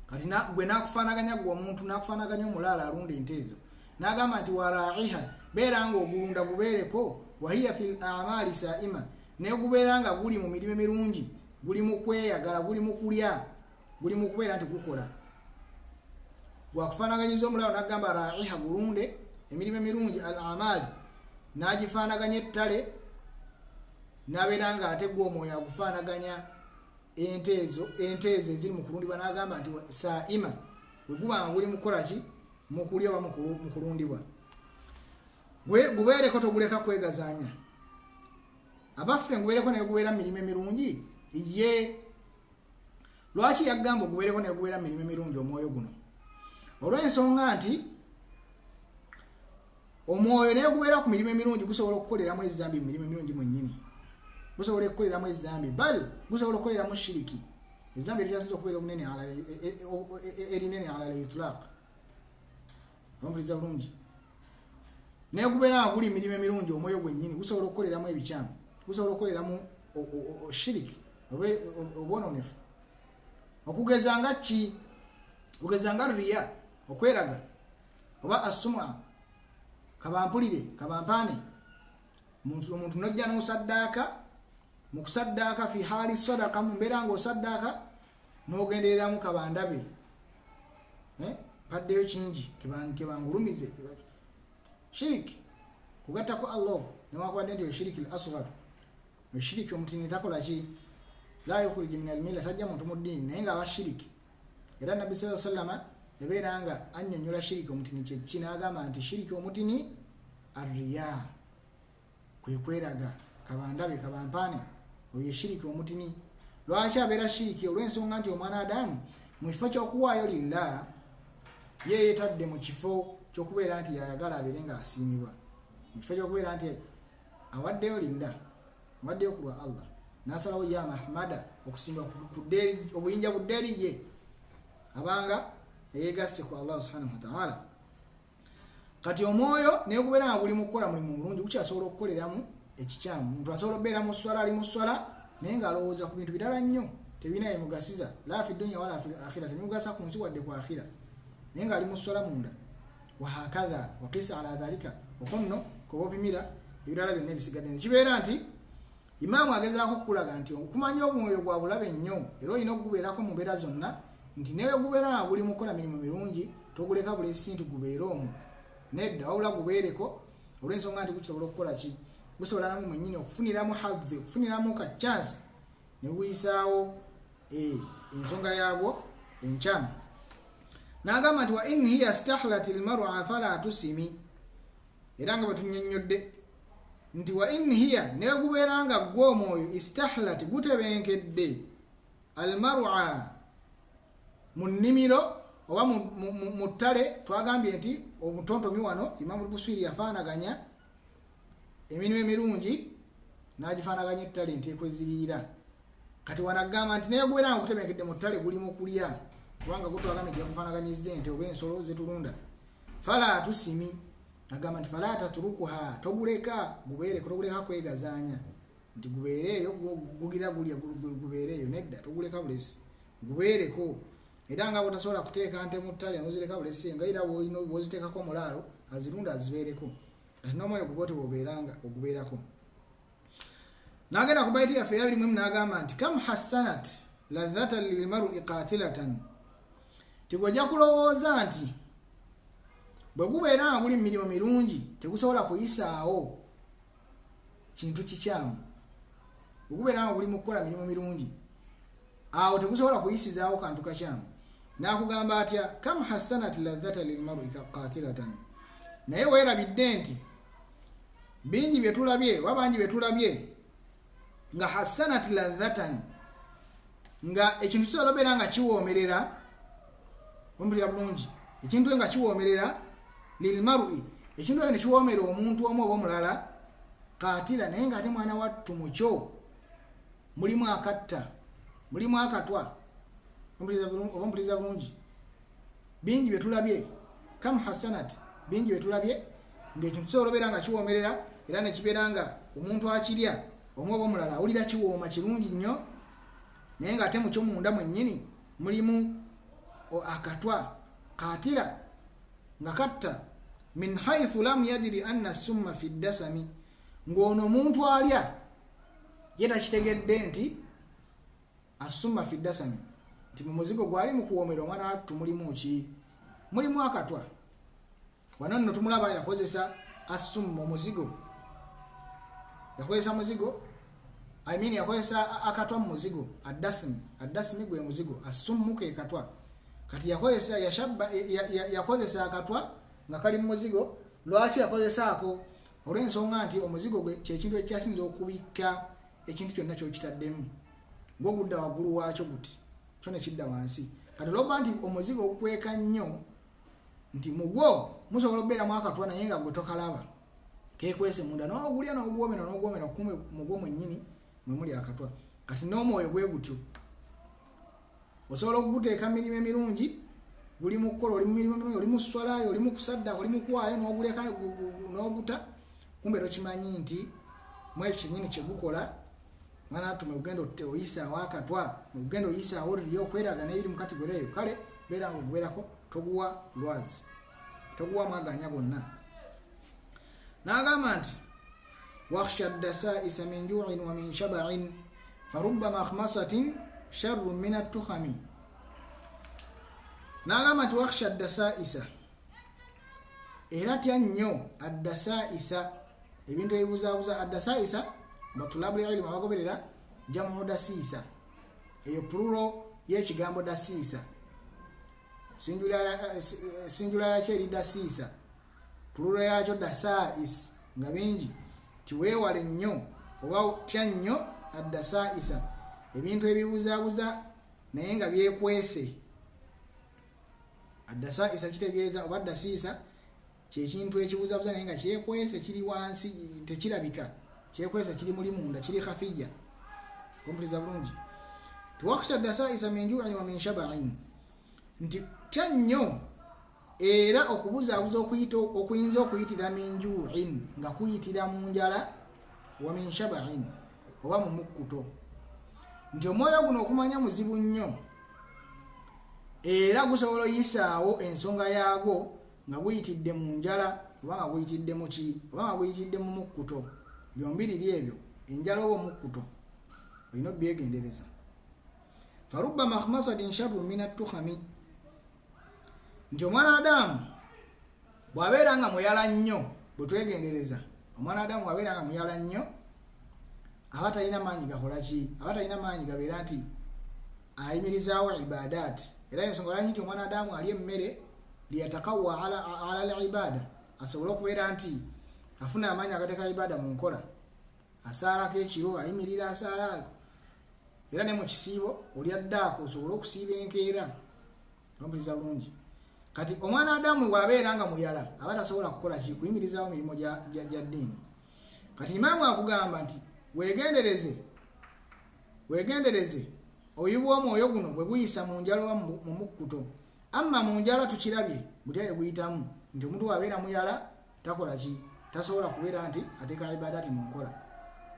kati gwe nakufaanaganya gwe omuntu nakufaanaganya omulaala alunda ente ezo n'agamba nti waraiha beera nga ogulunda gubeereko wahiya fil amali saima naye gubeera nga guli mu mirimu emirungi guli mu kweyagala guli mu kulya guli mu kubeera nti gukola gwakufaanaganyiza omulaalo n'agamba raiha gulunde emirimu emirungi al amali n'agifaanaganya ettale n'abeera nga ate gwe omwoyo agufaanaganya ente ezo eziri mu kulundibwa n'agamba nti saima bwe guba nga guli mu kukola ki mu kulya oba mu kulundibwa gubeereko toguleka kwegazaanya abaffe ngubeereko naye gubeera mu mirimu emirungi ye lwaki yagamba ogubeereko naye gubeera mu mirimu emirungi omwoyo guno olw'ensonga nti omwoyo naye gubeera ku mirimu emirungi gusobola okukoleramu ezambi mu mirimu emirungi mwennyini gusobola okukoleramu ezambi bal gusobola okukoleramu shiriki ezambi eryasinza okubeera omunene erinene alala itlaq omuliza bulungi naye gubeera nga guli mirimu emirungi omwoyo gwennyini gusobola okukoleramu ebikyamu gusobola okukoleramu shiriki obwononefu okugeza nga ki okugeza nga riya okweraga oba asuma kabampulire kabampane omuntu nojja n'osaddaaka mu kusaddaaka fi haali sadaka mu mbeera nga osaddaaka n'ogendereramu kabandabe paddeyo kingi kebangulumize shiriki kugattako allah newakubadde nti shiriki al asghar shiriki omutini takola ki la yukhrij min al milla tajja muntu mu ddiini naye nga abashiriki era nabbi sallallahu alayhi wasallam yabeera nga annyonnyola shiriki omutini kyeki n'agamba nti shiriki omutini arriya kwe kweraga kabandabe kabampane oyo shiriki omutini lwaki abeera shiriki olw'ensonga nti omwana adamu mu kifo ky'okuwaayo lillah ye yetadde mu kifo ky'okubeera nti yayagala abeere nga asiimibwa mu kifo ky'okubeera nti awaddeyo lillah awaddeyo ku lwa allah n'asalawo ya mahmada okusimba obuyinja buddeeri ye abanga eyegasse ku allah subhanahu wa ta'ala kati omwoyo naye gubeera nga guli mu kukola mulimu mulungi gukyasobola okukoleramu ekikyamu omuntu asobola okubeera mu swala ali mu swala naye ng'alowooza ku bintu birala nnyo tebina bimugasiza la fi dunya wala fi akhira temugasa ku nsi wadde ku akhira naye ng'ali mu swala munda wahakadha wakisa ala dhalika okonno koba opimira ebirala byonna ebisigadde nekibeera nti imaamu agezaako okukulaga nti okumanya omwoyo gwa bulabe nnyo era olina okugubeerako mu mbeera zonna nti newe gubeera nga guli mu kukola mirimu mirungi toguleka bulesi nti gubeere omwo nedda wabula gubeereko olw'ensonga nti gukisobola okukola ki gusobola namu mwennyini okufuniramu hadhi okufuniramu ka chance ne guyisaawo ensonga yaagwo enkyamu n'agamba nti wa in hiya stahlat almar'a fala tusimi era nga bwe tunnyonnyodde nti wa in hiya naye gubeera nga gwe omwoyo istahlat gutebenkedde almar'a mu nnimiro oba mu ttale twagambye nti omutontomi wano imamu buswiri yafaanaganya emirimu emirungi n'agifaanaganya ettale nti ekweziriira kati wanagamba nti naye gubeera nga gutebenkedde mu ttale guli mu kulya kubanga gutwagambye gyakufaanaganyiza ente oba ensolo zetulunda fala tusimi agamba nti fala taturukuha toguleka gubeereko toguleka kwegazaanya nti gubeereeyo gugira gulya gubeereeyo nedda toguleka bulesi gubeereko era nga botasobola kuteeka nte mu ttale nozireka bulesi nga era bwoziteekako omulaalo azirunda azibeereko ati n'omwoyo gugoti bwobeeranga ogubeerako n'agenda ku baiti yaffe eyabirimu emu n'agamba nti kam hassanat ladhatan lilmar'i qatilatan tigwojja kulowooza nti bwe gubeera nga guli mu mirimu mirungi tegusobola kuyisaawo kintu kikyamu bwe gubeera nga guli mu kukola mirimu mirungi awo tegusobola kuyisizaawo kantu kakyamu n'akugamba atya kam hassanat ladhatan lilmar'i qatilatan naye weerabidde nti bingi bye tulabye oba bangi bye tulabye nga hassanat ladhatan nga ekintu kisobola obeera nga kiwoomerera ompulira bulungi ekintu nga kiwoomerera lilmar'i ekintu ekyo ne kiwoomera omuntu omu oba omulala qaatila naye nga ate mwana wattu mu kyo mulimu akatta mulimu akatwa oba mpuliriza bulungi bingi bye tulabye kam hassanat bingi bye tulabye ng'ekintu kisobola obeera nga kiwoomerera era ne kibeera nga omuntu akirya omwobo mulala awulira kiwooma kirungi nnyo naye nga ate mu kyomunda mwennyini mulimu akatwa katira nga katta min haithu lam yadiri anna summa fi ddasami ng'ono omuntu alya ye takitegedde nti asumma fi ddasami nti mu muzigo gwali mu kuwoomera omwana wattu mulimu akatwa. Wano nno tumulaba yakozesa asumma omuzigo, yakozesa muzigo yakozesa akatwa mu muzigo addasimi gwe muzigo, asummu ke katwa. Kati yakozesa akatwa nga kali mu muzigo. Lwaki yakozesa ako? Olw'ensonga nti omuzigo gwe kyekintu ekyasinza okubikka ekintu kyonna kyokitaddemu, ng'ogudda waggulu waakyo guti kyo ne kidda wansi. Kati olwoba nti omuzigo ogukweka nnyo nti mugwo musobola okubeeramu akatwa naye nga gwe tokalaba, keekwese munda n'ogulya n'oguwoomera kumwe mugwo mwennyini mwe muli akatwa. Kati n'omwoyo gwe gutyo osobola okuguteeka mirimu emirungi, guli mu kukola, oli mu mirimu emirungi, oli mu swalayo, oli mu kusadda, oli mu kuwaayo n'oguleka n'oguta, kumbe tokimanyi nti mu ekyo kyennyini kye gukola mwana wattu mwe gugenda oyisaawo akatwa, mwe gugenda oyisaawo liri okweraga n'ebiri mu kategori eyo. Kale beera nga oguwerako, toguwa lwazi, toguwa mwaganya gonna. N'agamba nti wakhsha dasaisa min ju'in wa min shaba'in farubba makhmasatin sharrun min at-tukhami. N'agamba nti wakhsha dasaisa, era tya nnyo addasaisa, ebintu ebibuzaabuza. Addasaisa batulabuli ilmu abagoberera jamu dasiisa, eyo pluro y'ekigambo dasiisa, sinjula yakyo eri dasiisa, pluro yakyo dasais, nga bingi. Tiweewale nnyo oba tya nnyo addasaisa, ebintu ebibuzaabuza naye nga byekwese. Addasaisa kitegeeza oba dasiisa kyekintu ekibuzaabuza naye nga kyekwese, kiri wansi tekirabika, kyekwese kiri muli munda, kiri khafiya. Kompliza bulungi. Tiwakhsha dasaisa min ju'in wa min shaba'in, nti tya nnyo era okubuzaabuza okuyinza okuyitira min ju'in nga kuyitira mu njala, wa min shaba'in oba mu mukkuto, nti omwoyo guno okumanya muzibu nnyo era gusobola oyisaawo ensonga yaagwo nga guyitidde mu njala oba nga guyitidde mu ki, oba nga guyitidde mu mukkuto. Byombiriri ebyo, enjala oba omukkuto, olina obyegendereza. Farubba makhmasatin sharrun min at-tukhami, nti omwana Adamu bw'abeera nga muyala nnyo, bwe twegendereza, omwana Adamu bw'abeera nga muyala nnyo aba talina maanyi gakola ki, aba talina maanyi gabeera nti ayimirizaawo ibadaati. Era ensonga lwaki nti omwana Adamu alya emmere liyatakawa ala al-ibada, asobole okubeera nti afuna amaanyi agateeka ibada mu nkola. Asaalako ekiro, ayimirira asaalaako, era ne mu kisiibo olyaddaako osobole okusiiba enkeera. Ompuliriza bulungi. Kati omwana Adamu bw'abeera nga muyala aba tasobola kukola ki, kuyimirizaawo mirimu gya ddiini. Kati Imaamu akugamba nti weegendereze oyibwa omwoyo guno bwe guyisa mu njala oba mu mukkuto. Amma mu njala tukirabye butya eguyitamu, nti omuntu bw'abeera muyala takola ki, tasobola kubeera nti ateeka ibadaati mu nkola.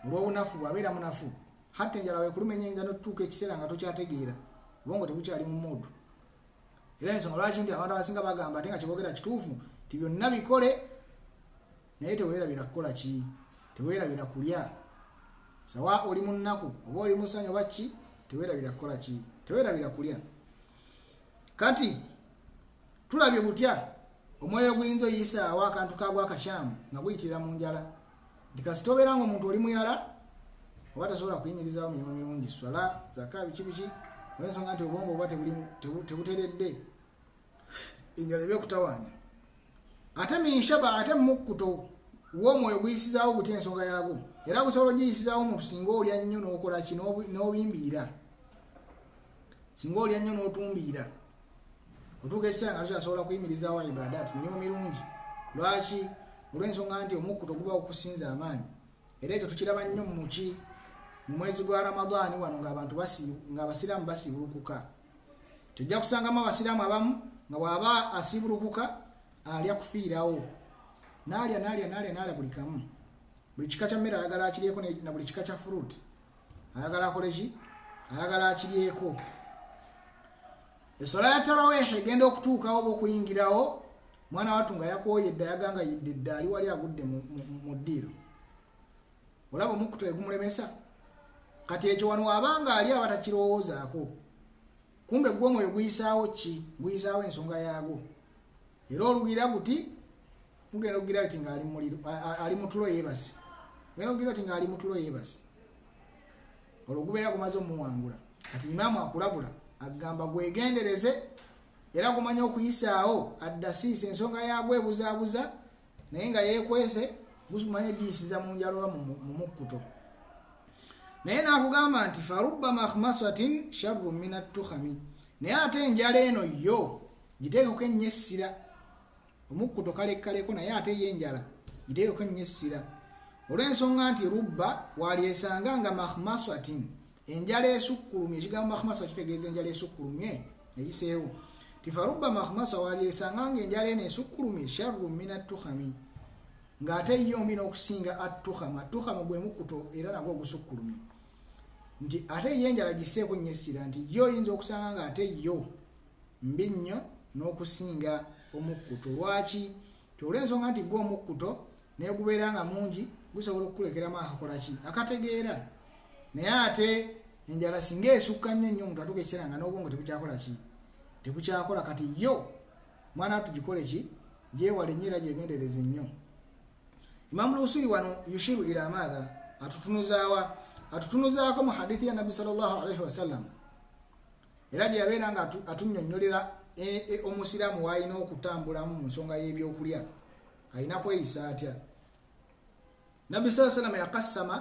Olw'obunafu bw'abeera munafu, hatta enjala weekulumenya eyinza n'otutuuka ekiseera nga tokyategeera, obongo tebukyali mu muddu. Era ensonga lwaki nti abantu abasinga bagamba ate nga kyeboogera kituufu nti byonna bikole naye teweerabira kukola ki, teweerabira kulya. Sawa oli mu nnaku oba oli mu ssanyu oba ki, teweerabira kukola ki, teweerabira kulya. Kati tulabye butya omwoyo guyinza oyisaawo akantu kaagwo akakyamu nga guyitira mu njala. Nti kasita obeera nga omuntu oli muyala oba tasobola kuyimirizaawo mirimu mirungi, swala, zaka, biki biki, olw'ensonga nti obwongo oba tebuteredde, enjala ebyokutawaanya. Ate minshaba, ate mukkuto w'omwoyo guyisizaawo gutya ensonga yaagwo, era gusobola ogiyisizaawo omuntu singa olya nnyo n'okola ki, n'obimbiira. Singa olya nnyo n'otumbiira, otuuka ekiseera nga tukyasobola kuyimirizaawo ibadaati, mirimu mirungi. Lwaki? Olw'ensonga nti omukkuto guba okusinza amaanyi. Era ekyo tukiraba nnyo mu ki, mu mwezi gwa Ramadaani wano ng'abantu ng'abasiraamu basiibulukuka. Tujja kusangamu abasiraamu abamu nga bw'aba asiibulukuka alya kufiirawo, n'alya buli kamu. buli kika kya mmere ayagala akiriyeko na buli kika kya fruit ayagala akoleki ayagala akiriyeko. Esola ya tarawih egenda okutuukawo bw'okuyingirawo mwana wattu nga yakooyedde ayaganga yidde ali wali agudde mu ddiiro olaba omukkuto egumulemesa kati ekyo wano wabanga ali abatakirowoozaako kumbe gwe omwoyo guyisaawo ki guyisaawo ensonga yaago era olugira guti mugenda okugira ti nga ali mutulo yeebase genda okugira ti nga ali mutulo yeebase olwo gubeera gumaze omuwangula kati imaamu akulabula agamba gwegendereze era gumanya okuyisaawo addasiisa ensonga yagwe ebuzaabuza naye nga yeekwese gumanye giyisiza mu njalo oba mu mukkuto. Naye n'akugamba nti farubba makhmasatin sharru min at-tukhami, naye ate enjala eno yo giteekeko ennyo essira. Omukkuto kalekaleko naye ate ye enjala giteekeko ennyo essira olw'ensonga nti rubba walyesanga nga makhmasatin enjala esukkulumye. Ekigambo makhmasa kitegeeza enjala esukkulumye eyiseewo. Tifarubba makhmasa walyesanga nga enjala eno esukkulumye sharru min at-tukhami, ng'ate yo mbi n'okusinga at-tukhama. At-tukhama gwe mukkuto era nagwo ogusukkulumye. Nti ate ye enjala giseeko nnyo essira nti yo oyinza okusanga nga ate yo mbi nnyo n'okusinga omukkuto. Lwaki? Olw'ensonga nti gwe omukkuto naye gubeera nga mungi gusobola okukulekeramu akakola ki akategeera, naye ate enjala singa esukka nnyo nnyo omuntu atuuka ekiseera nga n'obwongo tebukyakola ki tebukyakola. Kati yo mwana tugikole ki gyewale nnyo era gyegendereze nnyo. Imamu Lusiri wano yushiru ila madha atutunuzaawa atutunuzaako mu hadithi ya Nabi sallallahu alaihi wasallam era gye yabeera nga atunnyonnyolera omusiraamu w'alina okutambulamu mu nsonga y'ebyokulya alina kweyisa atya. Nabi sallallahu alaihi wasallam yakassama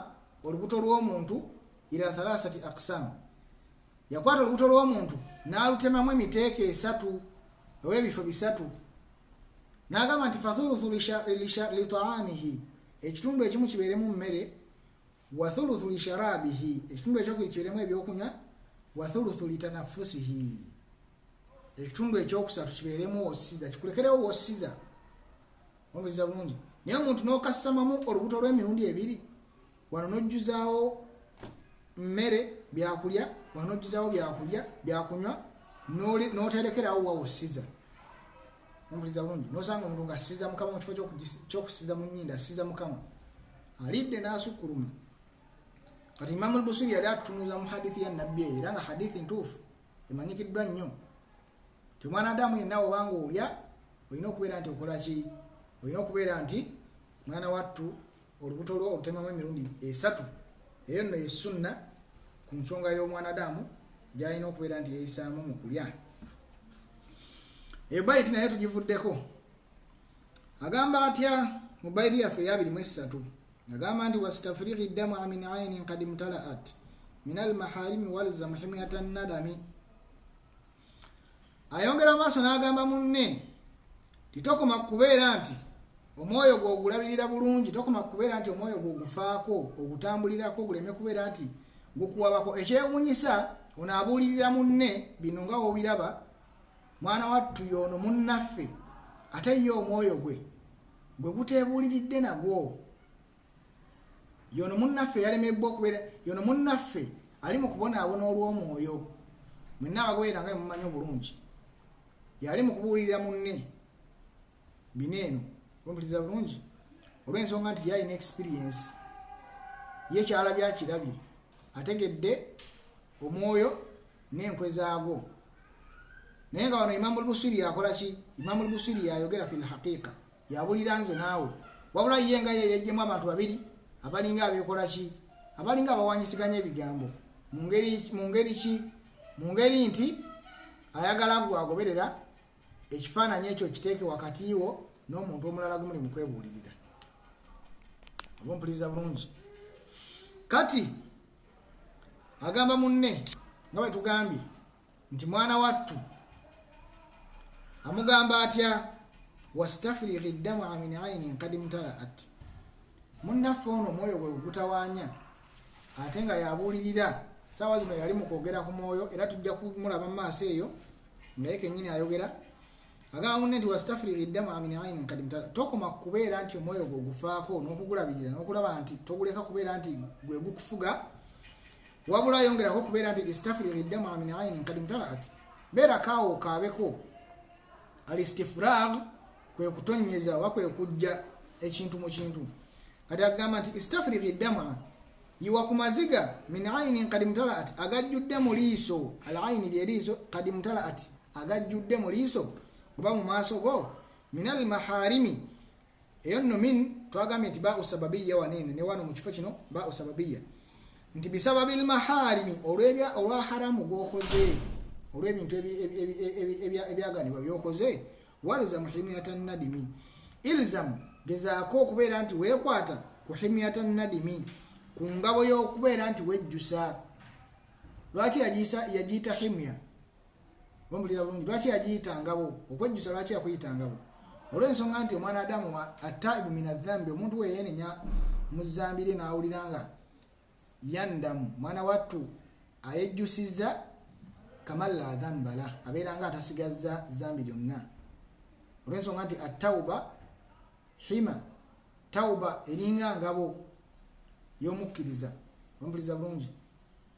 olubuto lw'omuntu ila thalathati aqsam, yakwata olubuto lw'omuntu n'alutemamu emiteeko 3 oba ebifo 3 n'agamba nti fathuluthu li ta'amihi, ekitundu ekimu kibeeremu mmere, wa thuluthu li sharabihi, ekitundu ekyokubiri kibeeremu ebyokunywa, wa thuluthu li tanafusihi, ekitundu ekyokusatu kibeeremu wosiza, kikulekerewo wosiza. Omuliza bulungi. Naye omuntu n'okassamamu olubuto lw'emirundi 2, wano n'ojjuzaawo mmere byakulya, wano n'ojjuzaawo byakulya byakunywa n'oterekerawo wawosiza. Omuliza bulungi. N'osanga omuntu nga asiza mukama mu kifo ky'okusiza mu nnyindo asiza mukama alidde n'asukkuluma. Kati Imamu al-Busiri yali atutunuza mu hadithi ya Nabbi era nga hadithi ntuufu emanyikiddwa nnyo. Omwanadamu yenna obanga olya olina okubeera nti okola ki? Olina okubeera nti mwana wattu olubuto lwo olutemamu emirundi 3. Eyo nno ye sunna ku nsonga y'omwanadamu gy'alina okubeera nti yeeyisaamu mu kulya. Ebaiti naye tugivuddeko. Agamba atya mu baiti yaffe ya 23, agamba nti wastafrighi ddamu min aynin qad imtala'at min al-maharimi walzam himyatan nadami. Ayongera maaso n'agamba munne titokoma kubeera nti omwoyo gwo ogulabirira bulungi, tokoma kubeera nti omwoyo gwo ogufaako ogutambulirako guleme kubeera nti gukuwabako. Ekyewuunyisa onaabuulirira munne bino nga w'obiraba mwana wattu y'ono munnaffe ate ye omwoyo gwe guteebuuliridde nagwo. Y'ono munnaffe yalemebbwa okubeera, y'ono munnaffe ali mu kubonaabona olw'omwoyo. Mwenna abagoberera nga mumanyi obulungi yali mu kubuulirira munne bineeno. Ompuliriza bulungi olw'ensonga nti yalina experience ye kyalabye akirabye ategedde omwoyo n'enkwe zaagwo. Naye nga wano Imamu al-Busiri yakola ki? Imamu al-Busiri yayogera fil haqiqa, yabulira nze naawe, wabula ye nga ye yejjemu abantu babiri abalinga abeekola ki? Abalinga abawanyisiganya ebigambo mu ngeri ki? Mu ngeri nti ayagala gwe agoberera ekifaananyi ekyo kiteeke wakati wo n'omuntu omulala gumuli mu kwebuulirira. Oba mpuliriza bulungi. Kati agamba munne nga bwe tugambye nti mwana wattu amugamba atya wastafrighi ddamu min aynin qad imtala'at. Munnaffe ono omwoyo gwe gutawaanya ate nga yabuulirira saawa zino yali mu kwogera ku mwoyo era tujja kumulaba mu maaso eyo nga ye kennyini ayogera. agamba munne nti wastafrighi ddamu min aynin qad imtala tokoma kubeera nti omwoyo gwo gufaako n'okugulabirira n'okulaba nti toguleka kubeera nti gwe gukufuga wabula yongerako kubeera nti istafrighi ddamu min aynin qad imtalaat beera kaawo kaabeko alistifragh kwe kutonyeza oba kwe kujja ekintu mu kintu kati agamba nti istafrighi ddamu yiwa ku maziga min aynin qad imtalaat agajjudde mu liiso al ayni lye liiso qad imtalaat agajjudde mu liiso oba mu maaso go min al maharimi eyo nno min twagambye nti ba'u sababiyya wanene ne wano mu kifo kino ba'u sababiyya nti bisababil maharimi olwa haramu gwokoze olw'ebintu ebyaganibwa byokoze walzam himyatan nadimi ilzam gezaako okubeera nti weekwata ku himyatan nadimi ku ngabo y'okubeera nti wejjusa lwaki yagiyita himya bamulira bulungi lwaki yagiyita ngabo okwejjusa lwaki yakuyita ngabo olw'ensonga nti omwana adamu ataibu min adhambi omuntu weyenenya mu zambire n'awulira nga yandamu mwana wattu ayejjusiza kamalla dhambala abeera nga atasigazza zambi lyonna olw'ensonga nti attauba hima tauba eringa ngabo y'omukkiriza bambuliza bulungi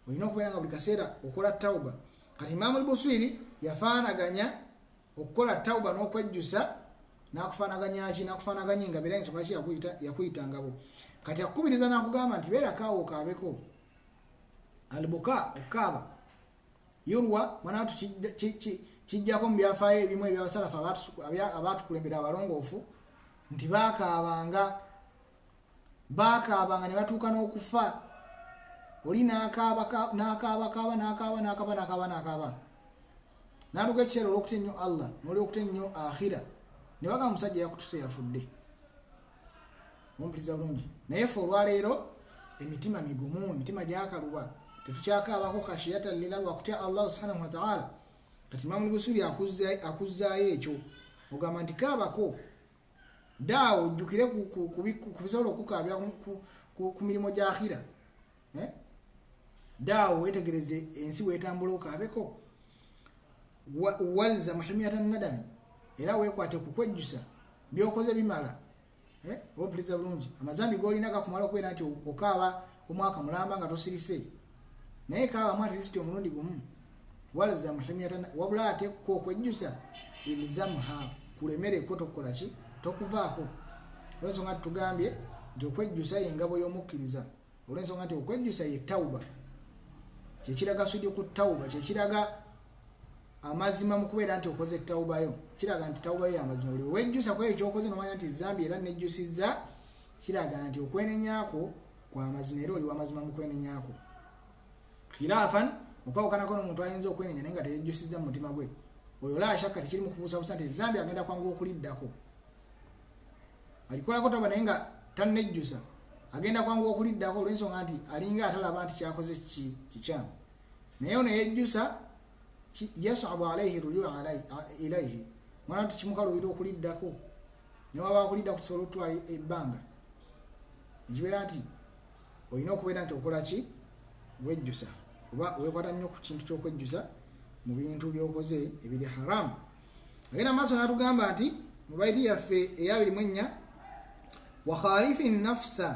olina okubeera nga buli kaseera okola tauba kati Imam al-Busiri yafaanaganya okukola tauba n'okwejjusa n'akufaanaganya ki n'akufaanaganya nga beera ensonga ki yakuyita ngabo kati akukubiriza n'akugamba nti beera kaawo kaabeko albuka okukaaba yurwa mwanatu kijjako mu byafaayo ebimu ebyabasalafu abaatukulembera abalongoofu nti baakaabanga ne batuuka n'okufa oli n'akaaba n'atuuka ekiseera olw'okutya ennyo Allah n'olw'okutya ennyo akhira ne bagamba omusajja yakutuse yafudde mumpuliriza bulungi naye ffe olwaleero emitima migumu emitima gyakaluba tetukyakaabako khashiyatan lillah lwakutya Allah subhanahu wa ta'ala kati Imam al-Busiri akuzzaayo ekyo ogamba nti kaabako daawo ojjukire ku bisobola okukaabya ku mirimu gya akhira daawo wetegereze ensi weetambula okaabeko walza muhimyatan nadami era weekwate ku kwejjusa byokoze bimala obuliza bulungi amazambi g'olina gakumala okubeera nti okaaba omwaka mulamba nga tosirise naye kaaba mu atilisti omulundi gumu walza muhimyatan wabula ate ko okwejjusa ilzamha kulemereko tokukola ki tokuvaako olw'ensonga tugambye nti okwejjusa y'engabo y'omukkiriza olw'ensonga nti okwejjusa ye tauba kyekiraga sudi ku tauba kyekiraga amazima mu kubeera nti okoze taubayo kiraga nti tauba yo amazima buli wejjusa kwa ekyokoze nomanya nti zambi era nejjusiza kiraga nti okwenenyaako kwa amazima era oli w'amazima mu kwenenyaako khilafan okwawukanako n'omuntu ayinza okwenenya naye nga teyejjusiza mu mutima gwe oyo la shakka tekiri mu kubuusabuusa nti zambi agenda kwangu okuliddako alikolako tauba naye nga tannejjusa agenda kwangu okuliddako olw'ensonga nti alinga atalaba nti kyakoze kikyamu naye ono yejjusa yasabu alaihi rujuu ilaihi mwana tikimukalubira okuliddako newaba akuliddako kisobola okutwala ebbanga ekibeera nti olina okubeera nti okola ki wejjusa oba weekwata nnyo ku kintu ky'okwejjusa mu bintu byokoze ebiri haramu agenda maaso natugamba nti mu baiti yaffe eya 24 wa khalifi nafsa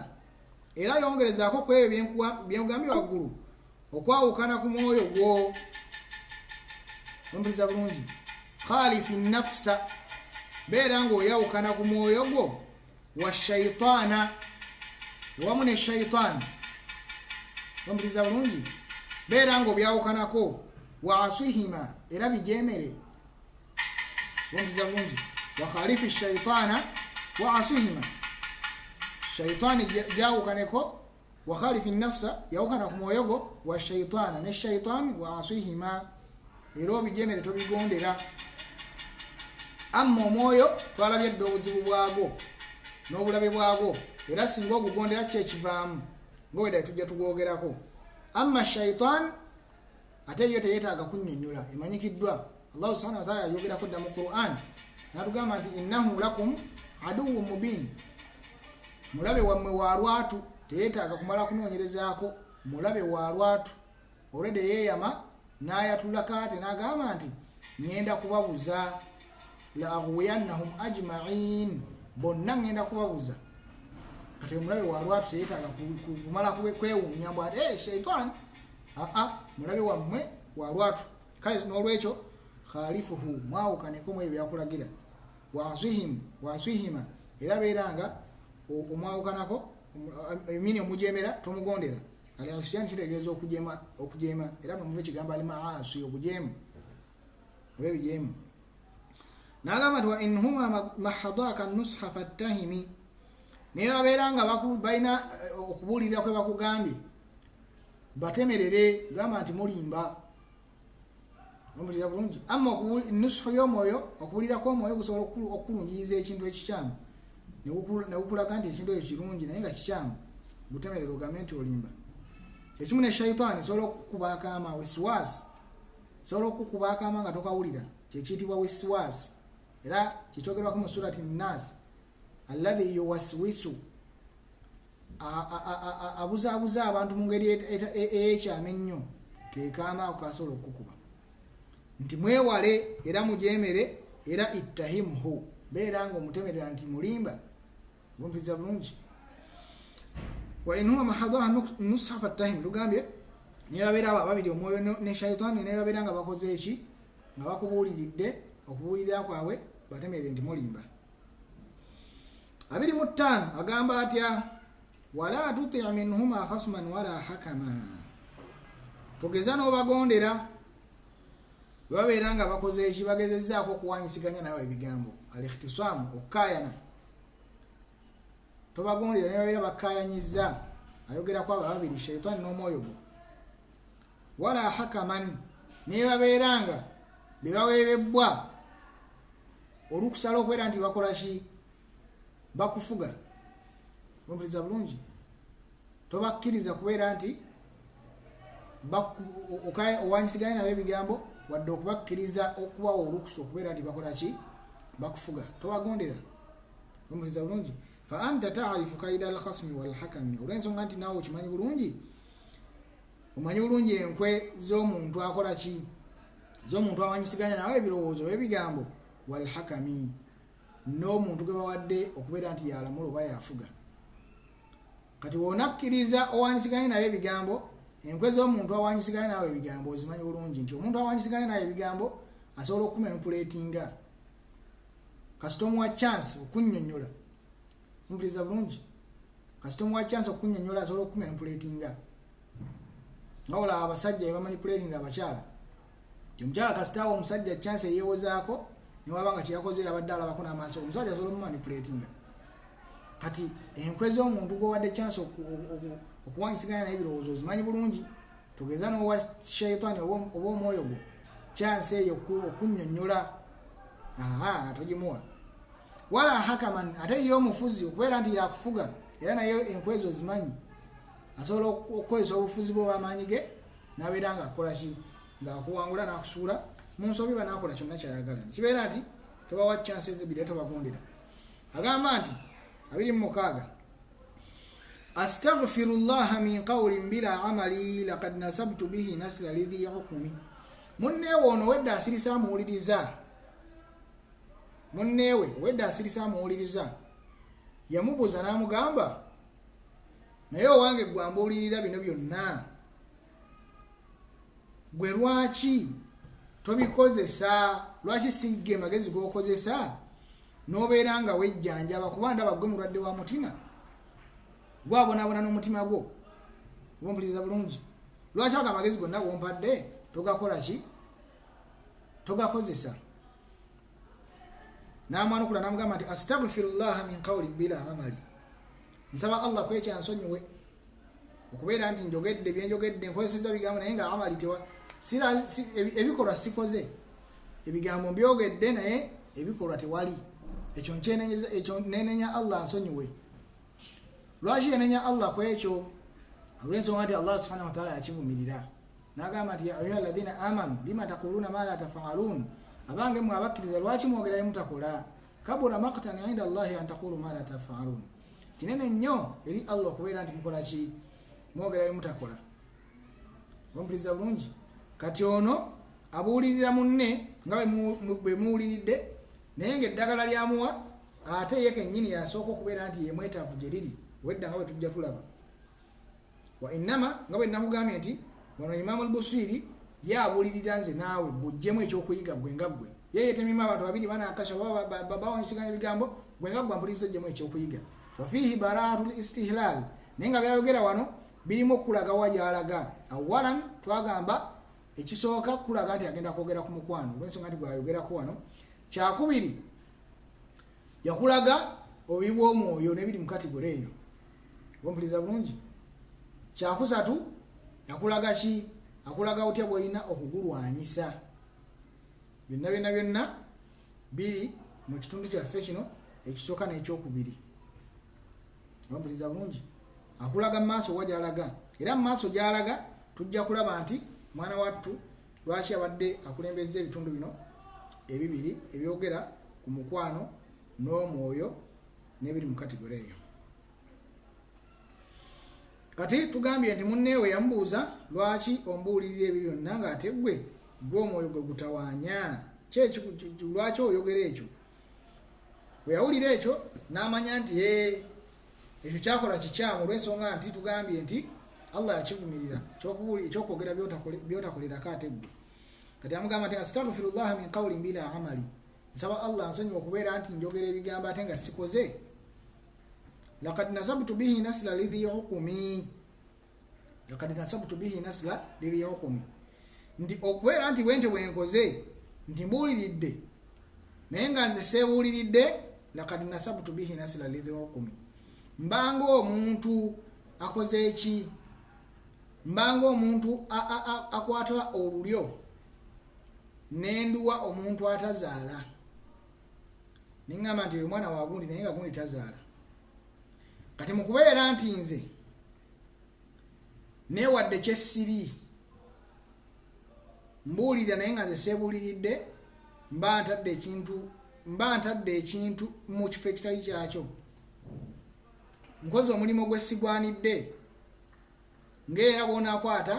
era yongerezaako ku ebyo byengambye waggulu okwawukana ku mwoyo gwo ompuliriza bulungi khalifi nafsa beera ng'oyawukana ku mwoyo gwo wa shaitaana wamu ne shaitaani ompuliriza bulungi beera ng'obyawukanako wa asihima era bijemere ompuliriza bulungi wa khalifi shaitaana wa asihima shaitaani jawukaneko wa khalifi nafsa yawukana ku mwoyo gwo wa shaitaana ne shaitaani wa asihima era obijemere tobigondera amma omwoyo twalabye dda obuzibu bwagwo n'obulabe bwagwo era singa ogugondera kyekivaamu ng'owedda tujja tugwogerako amma shaitan ate yo teyeetaaga kunnyonnyola emanyikiddwa Allah subhanahu wa ta'ala yayogerako dda mu Qur'an natugamba nti innahu lakum aduwwun mubin mulabe wammwe wa lwatu teyeetaaga kumala kunoonyerezaako mulabe wa lwatu olwedde yeeyama n'ayatulako ate n'agamba nti ngenda kubabuza la aghwiyannahum ajma'in bonna ngenda kubabuza kati omulabe walwatu teyetaaga kumala kwewuunya bwati shaitan mulabe wammwe walwatu kale n'olwekyo khalifuhu mwawukaneko mu ebyo byakulagira waswihima era beeranga omwawukanako emini omujemera tomugondera al-isyan kitegeeza okujeema era mwemuva ekigambo al-maasi okujeemu oba ebijeemu n'agamba nti wa inhuma mahadaka nusha fattahimi naye babeeranga balina okubuulirira kwe bakugambye batemerere gamba nti mulimba omulira bulungi amma nushu y'omwoyo okubuulira kw'omwoyo gusobola okulungiriza ekintu ekikyamu nekukulaga nti ekintu ekyo kirungi naye nga kikyamu gutemerere ogambe nti olimba ekimu ne shaitaani sobola okukuba akaama wesiwaasi sobola okukuba akaama nga tokawulira kyekiyitibwa wesiwaasi era kikyogerwako mu surati Nas alladhi yuwaswisu abuzaabuza abantu mu ngeri eyekyama ennyo kekaama ako kasobola okukuba nti mwewale era mujeemere era ittahimuhu beera nga omutemerera nti mulimba bumpiza bulungi wa inhuma mahadaha nusha fattahim tugambye naye babeera babiri omwoyo ne shaitaani naye babeera nga bakoze eki nga bakubuuliridde okubuulirira kwabwe batemerere nti mulimba 25 agamba atya wala tuti' minhuma khasman wala hakama togeza n'obagondera babeera nga bakoze eki bagezezzaako okuwanyisiganya nawe ebigambo al-ikhtisamu okukayana tobagondera naye babeera bakayanyizza ayogera kwabo babiri shaitaani n'omwoyo gwo wala hakaman naye babeera nga bebaweerebbwa olukusala okubeera nti bakola ki bakufuga ompuliriza bulungi tobakkiriza kubeera nti owanyisiganya nabo ebigambo wadde okubakkiriza okubawa olukusa okubeera nti bakola ki bakufuga tobagondera ompuliriza bulungi fa anta ta'rifu kaida al-khasmi wal-hakami olw'ensonga nti naawe okimanyi bulungi omanyi bulungi enkwe z'omuntu akola ki z'omuntu awanyisiganya nawe ebirowoozo ebigambo wal-hakami n'omuntu gwe bawadde okubeera nti yalamula oba yafuga kati wonakkiriza owanyisiganya nawe ebigambo enkwe z'omuntu awanyisiganya nawe ebigambo ozimanyi bulungi nti omuntu awanyisiganya nawe ebigambo asobola okumanipulatinga kasita omuwa chance okunnyonnyola mpuliriza bulungi kasita omuwa chance okunnyonnyola asobola okumanipulatinga nga olaba abasajja bebamanipulatinga abakyala ti omukyala kasita awo omusajja chance eyeewozaako niwabanga kyeyakoze yabadde alabako n'amaaso omusajja asobola omumanipulatinga kati enkwe z'omuntu gwewadde chance okuwanyisiganya naye ebirowoozo ozimanyi bulungi togeza n'owa shaitaani oba omwoyo gwo chance eyo okunnyonnyola togimuwa wala hakaman ate ye omufuzi okubeera nti yakufuga era naye enkwe ezo ozimanyi asobola okukozesa obufuzi bwe obw'amaanyi ge n'abeera nga akola ki ng'akuwangula n'akusuula mu nsobi ba n'akola kyonna kyayagala kibeera nti tobawa chance ezibiri tobagondera agamba nti 26 astaghfirullaha min qawlin bila amali laqad nasabtu bihi nasra lidhi hukmi munneewe ono wedda asirisa amuwuliriza yamubuuza n'amugamba naye owange gwambuulirira bino byonna gwe lwaki tobikozesa lwaki sigge magezi g'okozesa n'obeera nga wejjanjaba kuba ndaba gwe mulwadde wa mutima gwabonaabona n'omutima gwo ompuliriza bulungi lwaki ago amagezi gonna gompadde togakola ki togakozesa n'amwanukula n'amugamba nti astaghfirullaha min qawlin bila amali nsaba Allah kwekyansonyiwe okubeera nti njogedde byenjogedde nkozeseza bigambo naye nga amali ebikolwa sikoze ebigambo mbyogedde naye ebikolwa tewali ekyo nenenya Allah ansonyiwe lwaki yenenya Allah kwekyo olw'ensonga nti Allah subhanahu wa ta'ala yakivumirira n'agamba nti ya ayuha alladhina amanu lima taquluna ma la taf'alun abange mwe abakkiriza lwaki mwogerayo mutakola kabura maqtan inda Allahi an taqulu ma la taf'alun kinene nnyo eri Allah okubeera nti mukola ki mwogerayo mutakola ompuliriza bulungi kati ono abuulirira munne nga bwe muwuliridde naye ng'eddagala lyamuwa ate ye kennyini yasooka okubeera nti yemwetaavu gye liri wedda nga bwe tujja tulaba. Wa innama nga bwe nakugambye nti wano Imaamu al-Busiri yaabulirira nze naawe gujjemu ekyokuyiga gwe nga ggwe ye yetemima abantu babiri banaakasha bawanyisiganya ebigambo gwe nga ggwe ampuliriza ojjemu ekyokuyiga. Wa fiihi baraatul istihlaal naye nga byayogera wano birimu okulaga wagyalaga. Awalan twagamba ekisooka kulaga nti agenda kwogera ku mukwano olw'ensonga nti gwayogerako wano. Kyakubiri yakulaga obubi bw'omwoyo n'ebiri mu kategore eyo ompuliriza bulungi. Kyakusatu yakulaga ki? Akulaga otya bw'olina okugulwanyisa. Byonna biri mu kitundu kyaffe kino ekisooka n'ekyokubiri ompuliriza bulungi. Akulaga mu maaso wa gy'alaga era mu maaso gy'alaga tujja kulaba nti mwana wattu lwaki abadde akulembeza ebitundu bino ebibiri ebyogera ku mukwano n'omwoyo n'ebiri mu kategore eyo. Kati tugambye nti munneewe yamubuuza lwaki ombuulirira ebyo byonna ng'ate gwe omwoyo gwe gutawaanya lwaki oyogera ekyo. Bwe yawulira ekyo n'amanya nti ekyo kyakola kikyamu olw'ensonga nti tugambye nti Allah yakivumirira ekyokwogera byotakolerako ate gwe. Kati amugamba nti astaghfirullah min qawlin bila amali, nsaba Allah nsonyiwa okubeera nti njogera ebigambo ate nga sikoze. Laqad nasabtu bihi nasla lidhi hukumi, nti okubeera nti bwente bwenkoze nti mbuuliridde naye nga nze seebuuliridde. Laqad nasabtu bihi nasla lidhi hukumi, mbanga omuntu akoze eki? Mbanga omuntu akwata olulyo nenduwa omuntu atazaala. Ningamba nti oyo mwana wa gundi naye nga gundi tazaala. Kati mu kubeera nti nze neewadde kyessiri mbuulira naye nga nze seebuuliridde, mba ntadde ekintu mu kifo ekitali kyakyo, nkoze omulimu gwe sigwanidde. Ng'era bw'onaakwata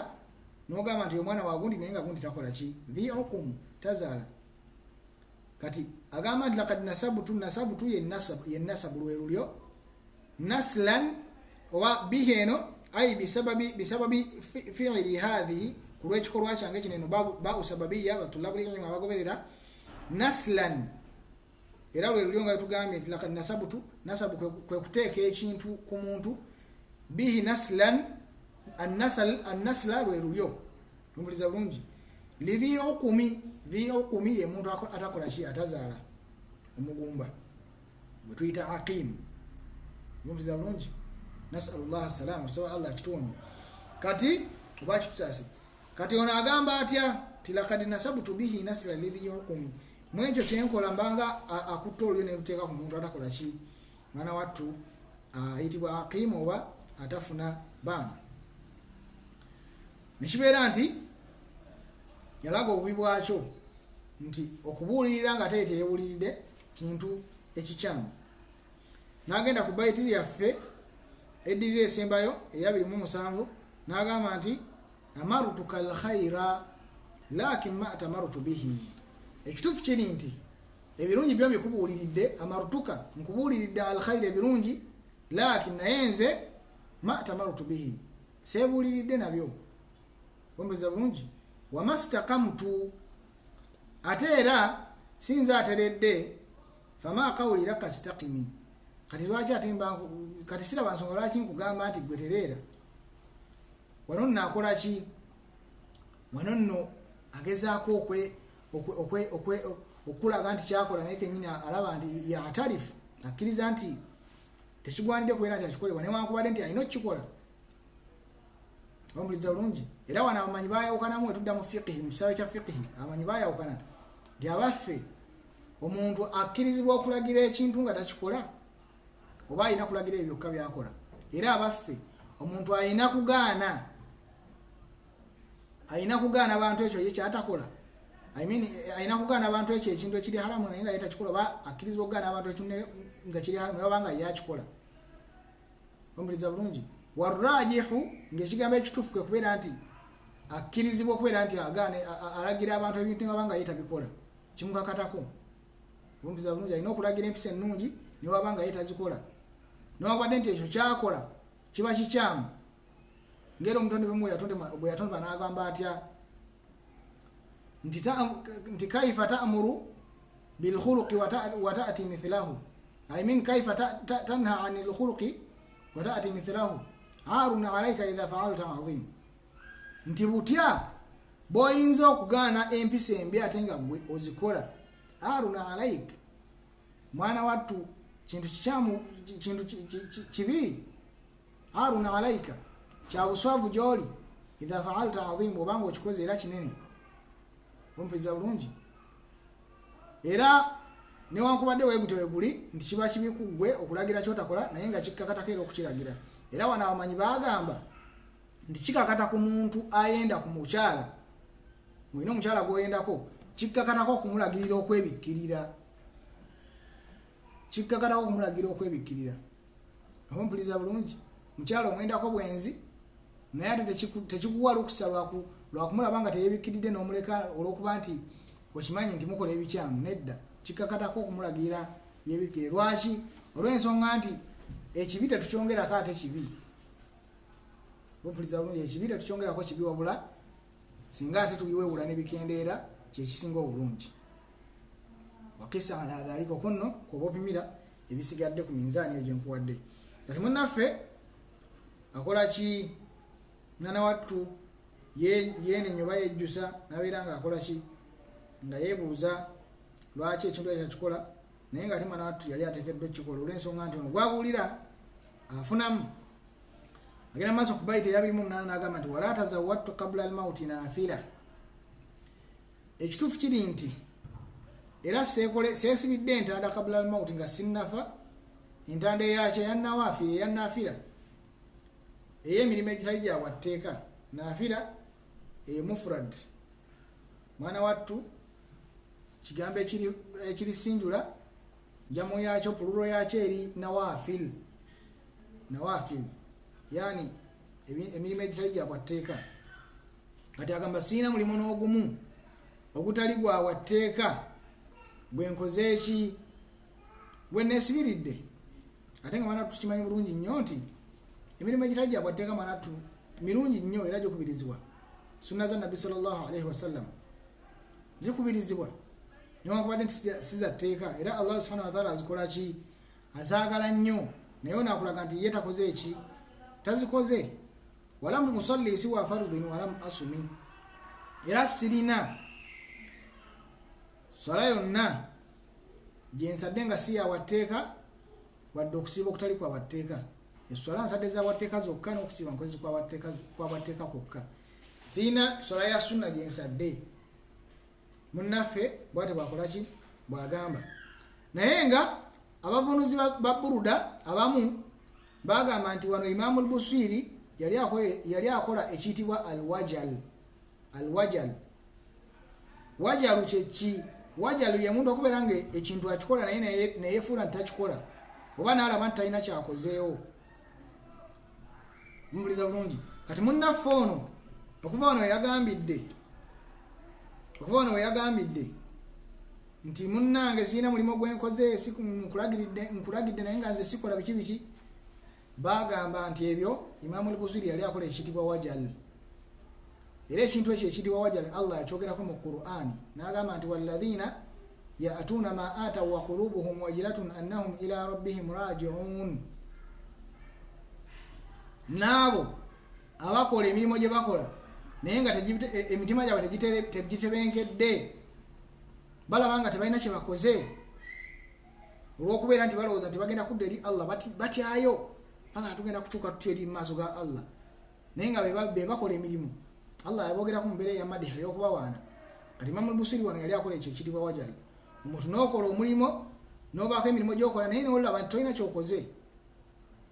n'ogamba nti omwana wa gundi naye nga gundi takola ki? Dhi hukumu, tazaala. Kati agamba nti laqad nasabutu ye nasabu lwe lulyo, naslan oba bihi eno ayi bisababi fi'li hadhihi, ku lw'ekikolwa kyange kino eno ba'u sababiyya batulabuli ilmu abagoberera naslan. Era lwe lulyo nga tugambye nti laqad nasabu kwe kuteeka ekintu ku muntu, bihi naslan annasla lwe lulyo. Tumbuliza bulungi. Lidhi hukumi ye muntu atakola ki? Atazaala, omugumba gwe tuyita aqim. Tumbuliza bulungi. Nasalullah salama, tusaba Allah kituonye. Kati oba kitutase. Kati ono agamba atya? Tilaqad nasabtu bihi nasla lidhi hukumi, mwekyo kyenkola mbanga akutta olyo ne luteeka ku muntu atakola ki? Mwana wattu ayitibwa aqim oba atafuna baana. Nekibeera nti yalaga obubi bwakyo nti okubuulirira nga ate teyebuuliridde kintu ekikyamu. N'agenda ku bayitiri yaffe eddirira esembayo eya 27 n'agamba nti amarutuka alkhaira lakin ma atamarutu bihi. Ekituufu kiri nti ebirungi byo mbikubuuliridde, amarutuka nkubuuliridde alkhaira ebirungi, lakin naye nze ma atamarutu bihi seebuuliridde nabyo. Ombeza bulungi. Wamastaqamtu, ate era sinza ateredde, fama qawli laka istaqimi. Kati lwaki ate kati siraba nsonga lwaki nkugamba nti gwe tereera. Wano naakola ki? Wano nno agezaako okulaga nti kyakola naye kennyini alaba nti yatarifu, akkiriza nti tekigwanidde kubeera nti akikolebwa newankubadde nti alina okukikola. Ombuliza bulungi. Era wana abamanyi baayawukanamu wetudda mu fiqhi, mu kisaawe kya fiqhi abamanyi baayawukana nti abaffe omuntu akkirizibwa okulagira ekintu nga takikola oba alina kulagira ebyo byokka byakola. Era abaffe omuntu alina kugaana abantu ekyo ye kyatakola. Alina kugaana abantu ekyo ekintu ekiri haramu naye nga ye takikola, oba akkirizibwa okugaana abantu ekintu nga kiri haramu naye oba nga ye akikola. Ombuliza bulungi. Warajihu, ng'ekigambo ekituufu kwe kubeera nti akkirizibwa okubeera nti agaane alagira abantu ebintu nga banga yetabikola kimukakatako. Bumpiza bulungi alina okulagira empisa ennungi ne wabanga yetazikola newakubadde nti ekyo kyakola kiba kikyamu ngera omutonde bwe yatonde banagamba atya nti kaifa ta'muru bil khuluqi wa ta'ti mithlahu I mean kaifa tanha 'anil khuluqi wa ta'ti mithlahu arun 'alayka idha fa'alta 'azim nti butya boyinza okugaana empisa embi ate nga gwe ozikola arun 'alayka mwana wattu kintu kikyamu kintu kibi arun 'alayka kya buswavu gyoli idha fa'alta 'azim obanga okikoze era kinene ompiza bulungi era newankubadde weegute guli nti kiba kibi ku gwe okulagira kyotakola naye nga kikkakatako era okukiragira era wana abamanyi bagamba nti kikakata ku muntu ayenda ku mukyala mulina omukyala gwoyendako kikkakatako okumulagirira okwebikkirira ompuliriza bulungi mukyala omwendako bwenzi naye ate tekikuwa lukusa lwakumulaba nga teyebikkiridde n'omuleka olw'okuba nti okimanyi nti mukola ebikyamu nedda kikkakatako okumulagirira yebikkire lwaki olw'ensonga nti ekibi tetukyongerako ate kibi ompuliriza bulungi ekibi tetukyongerako kibi wabula singa ate tubiwewula n'ebikendeera kyekisinga obulungi wakisa ala dhalika konno kuba opimira ebisigadde ku minzaani eyo gyenkuwadde kati munnaffe akola ki nana wattu yene nyoba yejjusa nabeera nga akola ki nga yeebuuza lwaki ekintu ekyo kikola naye nga ate mwana wattu yali ateekeddwa ekikola olw'ensonga nti ono gwabuulira afunamu agenda maaso ku bayita eyabirimu omunaana n'agamba nti wala tazawwadtu qabla almauti naafira ekituufu kiri nti era seesibidde entanda qabla almauti nga sinnafa entanda eyakyo eyannaafira ey'emirimu egitali gya watteeka naafira mufrad mwana wattu kigambo ekirisinjula jamu yakyo pululo yakyo eri nawafil yani emirimu egitali gya watteeka kati agamba siina mulimu n'ogumu ogutali gwa watteeka gwenkoze eki gweneesibiridde ate nga mwana wattu tukimanyi bulungi nnyo nti emirimu egitali gya watteeka mwana wattu mirungi nnyo era gikubirizibwa sunna za nabbi sallallahu alaihi wasallam zikubirizibwa newankubadde nti sizatteeka era Allah subhanahu wa ta'ala azikola ki azaagala nnyo naye onakulaga nti ye takoze eki tazikoze walamu musalli siwa fardhin walamu asumi era sirina swala yonna gyensadde nga si yawatteeka wadde okusiiba okutali kwa watteeka eswala nsadde za watteeka zokka n'okusiiba nkozesi kwa watteeka kwokka sirina swala ya sunna gyensadde munnaffe bwate bwakola ki bwagamba naye nga abavunuzi ba buruda abamu bagamba nti wano Imaamu al-Busiri yali akola ekiyitibwa alwajal wajalu kyeki wajalu ye muntu okubeera nga ekintu akikola naye neyefuula nti takikola oba naalaba nti talina kyakozeewo mumbuliza bulungi kati munnaffe ono okuva wano weyagambidde nti munnange sirina mulimo gwenkoze nkulagidde naye nga nze sikola biki bagamba nti ebyo Imaamu al-Busiri yali akola ekiyitibwa wajal era ekintu ekyo ekiyitibwa wajal Allah yakyogerako mu Qur'ani n'agamba nti walladhina ya'tuna ma ataw wa qulubuhum wajilatun annahum ila rabbihim raji'un nabo abakola emirimu gye bakola naye nga emitima gyabwe tegitebenkedde balaba nga tebalina kye bakoze olw'okubeera nti balowooza nti bagenda kudda eri Allah batyayo panga tugenda kutuuka tutya eri mu maaso ga Allah naye nga be bakola emirimu Allah yabogerako mu mbeera ya madiha y'okubawaana kati Imaamu al-Busiri wano yali akola ekyo ekiyitibwa wajal omuntu n'okola omulimo n'obaako emirimu gy'okola naye n'olaba nti tolina kyokoze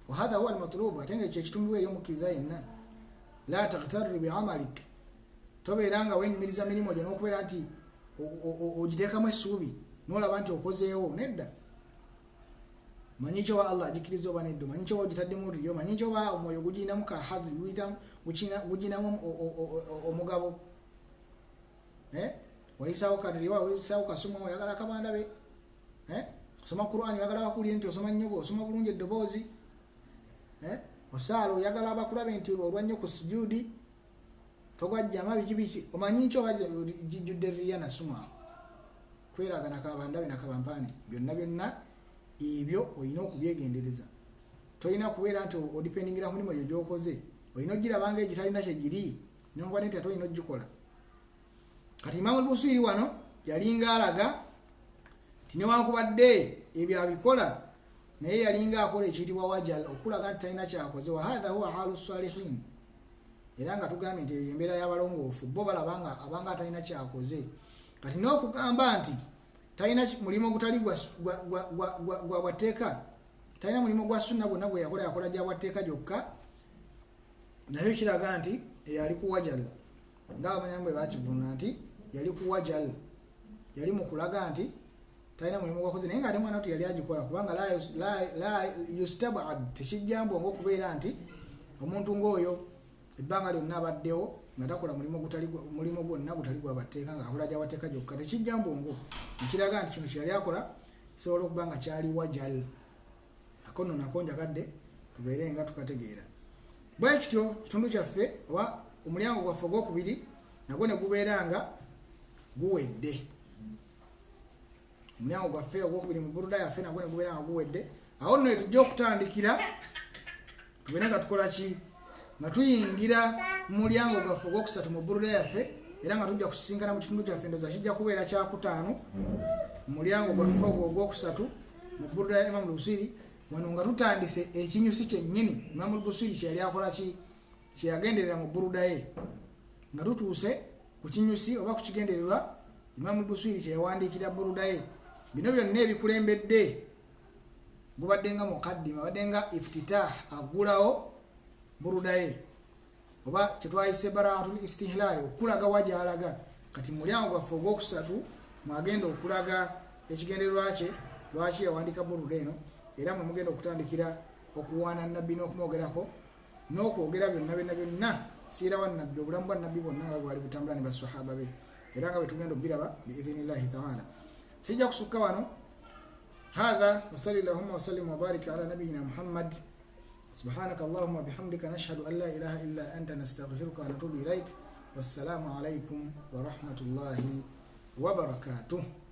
wa hadha huwa al-matlubu ate nga ekyo ekitundu eri omukkiriza yenna la taghtarri bi'amalik tobeera nga wenyumiriza mirimu gyo n'okubeera nti ogiteekamu essuubi n'olaba nti okozeewo nedda manyi kyo wa Allah ajikiriza oba nedda manyi kyo wa ogitaddemu riyo manyi kyo wa omwoyo guginamu ka hadhi guginamu omugabo wayisaawo kadiriwa wayisaawo kasuma oyagala akabanda be Osoma Qur'an yagala bakulira nti osoma nnyo osoma bulungi eddoboozi osaala oyagala abakulabe nti olwannyo ku sujudi togwajjama biki omanyi kyo jjudde riya na suma kweragana kabandabe na kabampani byonna ebyo olina okubyegendereza tolina kubeera nti odipendingira mulimu eyo gyokoze olina ogirabanga egitalina kyegiri nongwa nti tolina ogikola kati Imam al-Busiri wano yalinga alaga tinewankubadde ebyo abikola naye yalinga akola ekiyitibwa wajal okulaga nti talina kyakoze wa hadha huwa halu salihin era nga tugambye nti embeera y'abalongoofu bo balabanga abanga talina kyakoze kati n'okugamba nti talina mulimo gutali gwa bwateeka talina mulimo gwa sunna gwonna gwe yakola gya bwateeka gyokka nayo kiraga nti yali ku wajal ng'abamanyambe bakivunga nti yali ku wajal yali mu kulaga nti talina mulimu gwakoze naye nga ate mwana yali agikola kubanga la yustabad tekijjambo ng'okubeera nti omuntu ng'oyo ebbanga lyonna abaddewo nga takola mulimu gwonna gutali gwa bateeka ng'akola gya bateeka gyokka tekijjambo ngo ekiraga nti kino kyeyali akola kisobola okuba nga kyali wajal ako nno nako njagadde tubeere nga tukategeera bwe kityo ekitundu kyaffe oba omulyango gwaffe ogwokubiri nagwo ne gubeera nga guwedde omulyango gwaffe ogwokubiri mu buruda yaffe nagwo ne gubeera nga guwedde awo nno tujja okutandikira tubeere nga tukola ki nga tuyingira mu mulyango gwaffe ogwokusatu mu buruda yaffe era nga tujja kusisinkana mu kitundu kyaffe ndoza kijja kubeera kyakutaano mu mulyango gwaffe ogwokusatu mu buruda ya Imam al-Busiri wano nga tutandise ekinyusi kyennyini Imam al-Busiri kyeyali akola ki kyeyagenderera mu buruda ye nga tutuuse ku kinyusi oba ku kigendererwa Imam al-Busiri kyeyawandiikira buruda ye bino byonna ebikulembedde gubadde nga mukaddima badde nga iftitah agulawo buruda ye oba kyetwayise baraatul istihlali okulaga wajalaga kati mulyango gwaffe ogwokusatu mwagenda okulaga ekigendererwa kye lwaki yawandika buruda eno era mwe mugenda okutandikira okuwaana nabbi n'okumwogerako n'okwogera byonna siira wa nabbi obulamu bwa nabbi bwonna nga bwali butambula ne basahaba be era nga bwe tugenda okubiraba biidhinillahi taala sijja kusukka wano hadha wasalli llahumma wasallim wabarik ala nabiyina Muhammad subhanaka allahumma bihamdika nashhadu an la ilaha illa anta nastaghfiruka wa natubu ilaik wassalamu alaikum wa rahmatullahi wa barakatuh.